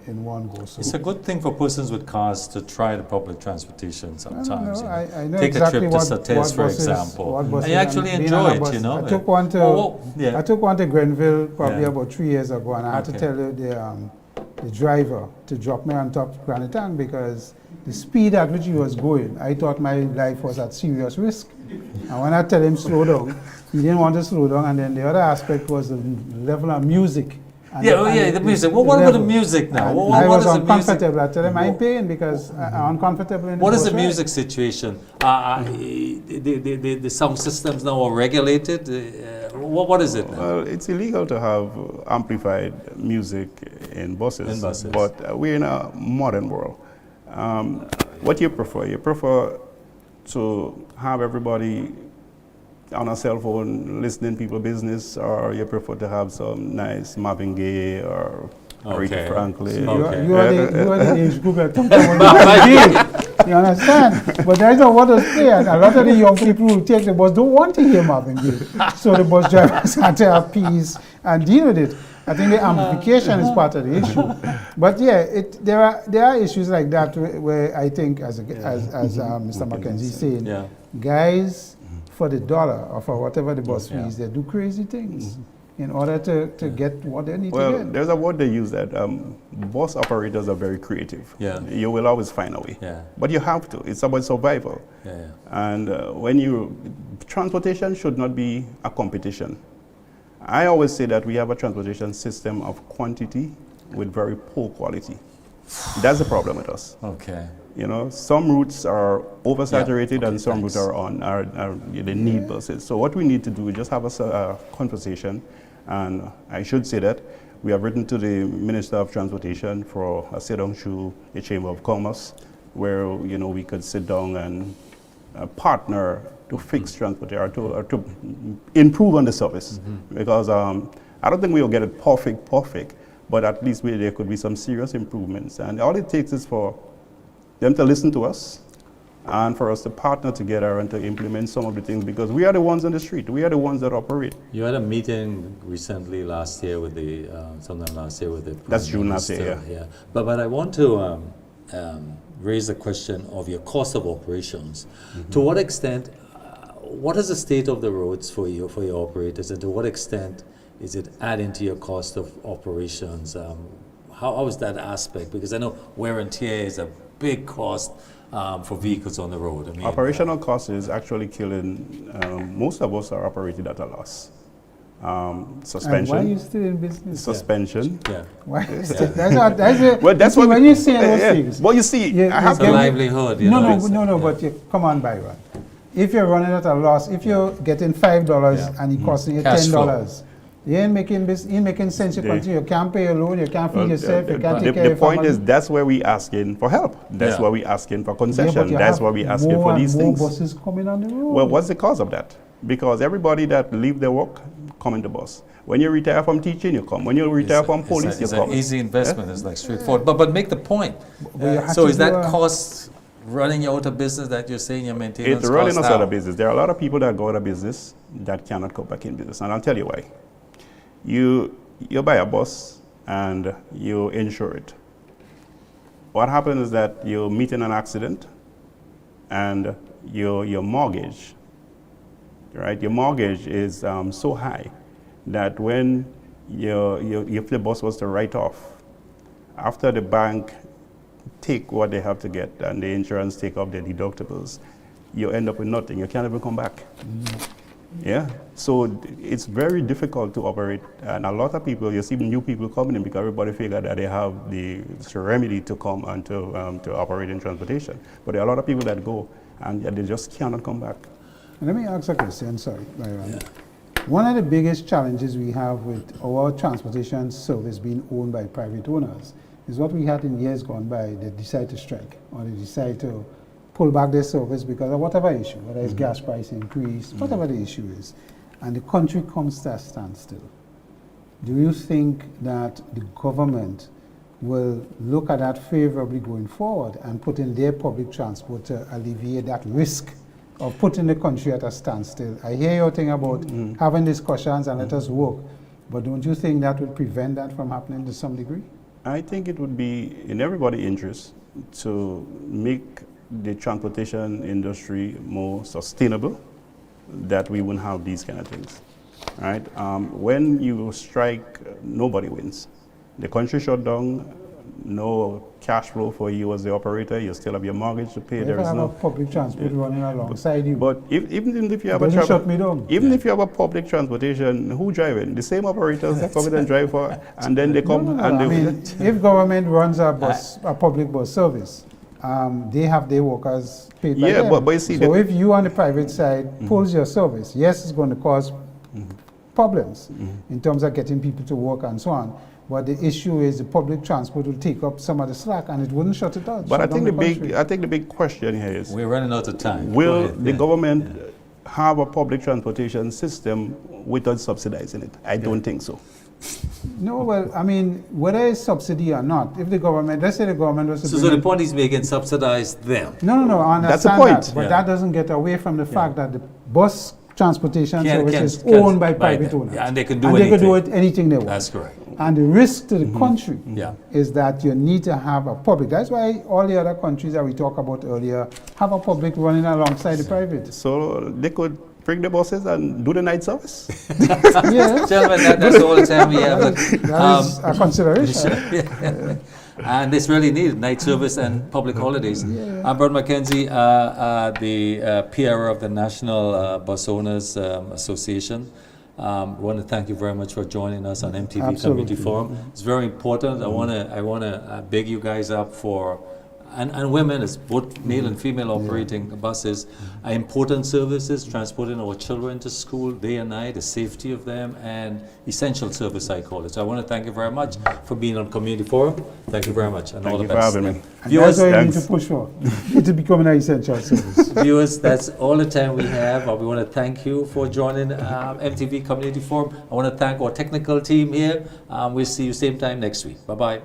Speaker 2: in one go. So
Speaker 1: it's a good thing for persons with cars to try the public transportation sometimes.
Speaker 2: I know
Speaker 1: take
Speaker 2: exactly
Speaker 1: a trip to Sates, for example. And you actually enjoy it, you know.
Speaker 2: I took one to I took one to Grenville probably about 3 years ago, and I had to tell you the driver to drop me on top Granite Tank because the speed at which he was going, I thought my life was at serious risk. And when I tell him slow down, he didn't want to slow down. And then the other aspect was the level of music. And
Speaker 1: the music. Well, what about the music now?
Speaker 2: I
Speaker 1: What
Speaker 2: was
Speaker 1: is the music?
Speaker 2: uncomfortable. I tell him I'm paying because I'm uncomfortable.
Speaker 1: What is the music situation? The sound systems now are regulated. What is it now?
Speaker 7: Well, it's illegal to have amplified music in buses. But we're in a modern world. What do you prefer? You prefer to have everybody on a cell phone listening people business, or you prefer to have some nice Marvin Gaye or Aretha Franklin?
Speaker 2: You are the age group that talking about Marvin Gaye. You understand? But that's not what was playing. A lot of the young people who take the bus don't want to hear Marvin Gaye. So the bus drivers had to have peace and deal with it. I think the amplification is part of the issue. But yeah, there are issues like that where I think, as Mr. Mackenzie is saying, guys, for the dollar or for whatever the bus fees, they do crazy things in order to get what they need to get.
Speaker 7: Well, there's a word they use that bus operators are very creative.
Speaker 1: Yeah.
Speaker 7: You will always find a way.
Speaker 1: Yeah.
Speaker 7: But you have to. It's about survival.
Speaker 1: Yeah.
Speaker 7: And transportation should not be a competition. I always say that we have a transportation system of quantity with very poor quality. That's the problem with us.
Speaker 1: Okay.
Speaker 7: You know, some routes are oversaturated and some routes they need buses. So what we need to do is just have a conversation, and I should say that we have written to the Minister of Transportation for a sit-down through the Chamber of Commerce, where we could sit down and partner to fix transport or to improve on the service. Because I don't think we will get it perfect, but at least there could be some serious improvements. And all it takes is for them to listen to us and for us to partner together and to implement some of the things, because we are the ones on the street. We are the ones that operate.
Speaker 1: You had a meeting recently last year with the, sometime last year with the
Speaker 7: That's June last year,
Speaker 1: yeah. But I want to raise the question of your cost of operations. To what extent, what is the state of the roads for your operators, and to what extent is it adding to your cost of operations? How is that aspect? Because I know wear and tear is a big cost for vehicles on the road. I mean,
Speaker 7: operational cost is actually killing. Most of us are operated at a loss. Suspension.
Speaker 2: And why are you still in business?
Speaker 7: Suspension.
Speaker 1: Yeah.
Speaker 2: Why? That's
Speaker 7: Well, that's what
Speaker 2: when you say those things.
Speaker 7: Well, you see, I have
Speaker 1: it's a livelihood.
Speaker 2: No, but come on, Byron. If you're running at a loss, if you're getting $5 and it costing you $10, you ain't making sense. You continue. You can't pay your loan. You can't feed yourself. You can't take care of your
Speaker 7: The point
Speaker 2: family.
Speaker 7: is, that's where we asking for help. That's where we asking for concession. That's where we asking for these things.
Speaker 2: More buses coming on the road.
Speaker 7: Well, what's the cause of that? Because everybody that leave their work come in the bus. When you retire from teaching, you come. When you retire from police, you come.
Speaker 1: It's an easy investment. It's like straightforward. But make the point.
Speaker 2: But
Speaker 1: So is that cost running you out of business that you're saying your maintenance
Speaker 7: It's running
Speaker 1: costs
Speaker 7: us out
Speaker 1: now?
Speaker 7: of business. There are a lot of people that go out of business that cannot go back in business, and I'll tell you why. You buy a bus and you insure it. What happens is that you meet in an accident, and your mortgage, right? Your mortgage is so high that when if the bus was to write off, after the bank take what they have to get and the insurance take off their deductibles, you end up with nothing. You can't even come back. Yeah, so it's very difficult to operate, and a lot of people, you see new people coming in because everybody figure that they have the remedy to come and to operate in transportation. But there are a lot of people that go and they just cannot come back.
Speaker 2: Let me ask a question, sorry, Byron. One of the biggest challenges we have with our transportation service being owned by private owners is what we had in years gone by. They decide to strike, or they decide to pull back their service because of whatever issue, whether it's gas price increase, whatever the issue is, and the country comes to a standstill. Do you think that the government will look at that favorably going forward and put in their public transport to alleviate that risk of putting the country at a standstill? I hear your thing about having discussions and let us work, but don't you think that would prevent that from happening to some degree?
Speaker 7: I think it would be in everybody's interest to make the transportation industry more sustainable, that we wouldn't have these kind of things, right? When you strike, nobody wins. The country shut down, no cash flow for you as the operator. You still have your mortgage to pay.
Speaker 2: If
Speaker 7: There
Speaker 2: I
Speaker 7: is
Speaker 2: have a
Speaker 7: no.
Speaker 2: public transport running alongside you,
Speaker 7: But even if you have a
Speaker 2: doesn't shut me down.
Speaker 7: even if you have a public transportation, who driving? The same operators that come in and drive for, and then they come
Speaker 2: No,
Speaker 7: and
Speaker 2: I
Speaker 7: they.
Speaker 2: mean, if government runs a public bus service, they have their workers paid by
Speaker 7: Yeah,
Speaker 2: them.
Speaker 7: but you see
Speaker 2: so
Speaker 7: the-
Speaker 2: if you on the private side pulls your service, yes, it's going to cause problems in terms of getting people to work and so on. But the issue is the public transport will take up some of the slack, and it wouldn't shut it down.
Speaker 7: But I
Speaker 2: shut
Speaker 7: think
Speaker 2: down
Speaker 7: the
Speaker 2: country.
Speaker 7: big question here is:
Speaker 1: We're running out of time. Go
Speaker 7: will
Speaker 1: ahead,
Speaker 7: the
Speaker 1: yeah.
Speaker 7: government have a public transportation system without subsidizing it? I don't think so.
Speaker 2: No, well, I mean, whether it's subsidy or not, if the government, let's say the government was to
Speaker 1: So
Speaker 2: bring
Speaker 1: the
Speaker 2: in-
Speaker 1: point he's making, subsidize them.
Speaker 2: No, I
Speaker 7: That's the
Speaker 2: understand
Speaker 7: point.
Speaker 2: that, but
Speaker 1: Yeah.
Speaker 2: that doesn't get away from the fact that the bus transportation
Speaker 1: Can-
Speaker 2: service
Speaker 1: can-
Speaker 2: is
Speaker 1: can-
Speaker 2: owned by
Speaker 1: right,
Speaker 2: private
Speaker 1: yeah,
Speaker 2: owners.
Speaker 1: and they can do
Speaker 2: and they can do
Speaker 1: anything.
Speaker 2: it anything they want.
Speaker 1: That's correct.
Speaker 2: And the risk to the country
Speaker 1: Yeah.
Speaker 2: is that you need to have a public. That's why all the other countries that we talked about earlier have a public running alongside the private.
Speaker 7: So they could bring the buses and do the night service.
Speaker 2: Yes,
Speaker 1: Gentlemen, that's all the time we have. But,
Speaker 2: that is a consideration.
Speaker 1: and it's really needed, night service and public holidays. I'm Brad McKenzie, the PRO of the National Bus Owners Association. I want to thank you very much for joining us on MTV Community
Speaker 2: Absolutely.
Speaker 1: Forum. It's very important. I want to big you guys up for, and women, as both male and female operating buses, are important services, transporting our children to school day and night, the safety of them, and essential service, I call it. So I want to thank you very much for being on Community Forum. Thank you very much, and all
Speaker 7: Thank
Speaker 1: the
Speaker 7: you for
Speaker 1: best.
Speaker 7: having me.
Speaker 2: And
Speaker 1: Viewers,
Speaker 2: that's what you need
Speaker 7: thanks.
Speaker 2: to push for. It to become an essential service.
Speaker 1: Viewers, that's all the time we have. We want to thank you for joining MTV Community Forum. I want to thank our technical team here. We'll see you same time next week. Bye-bye.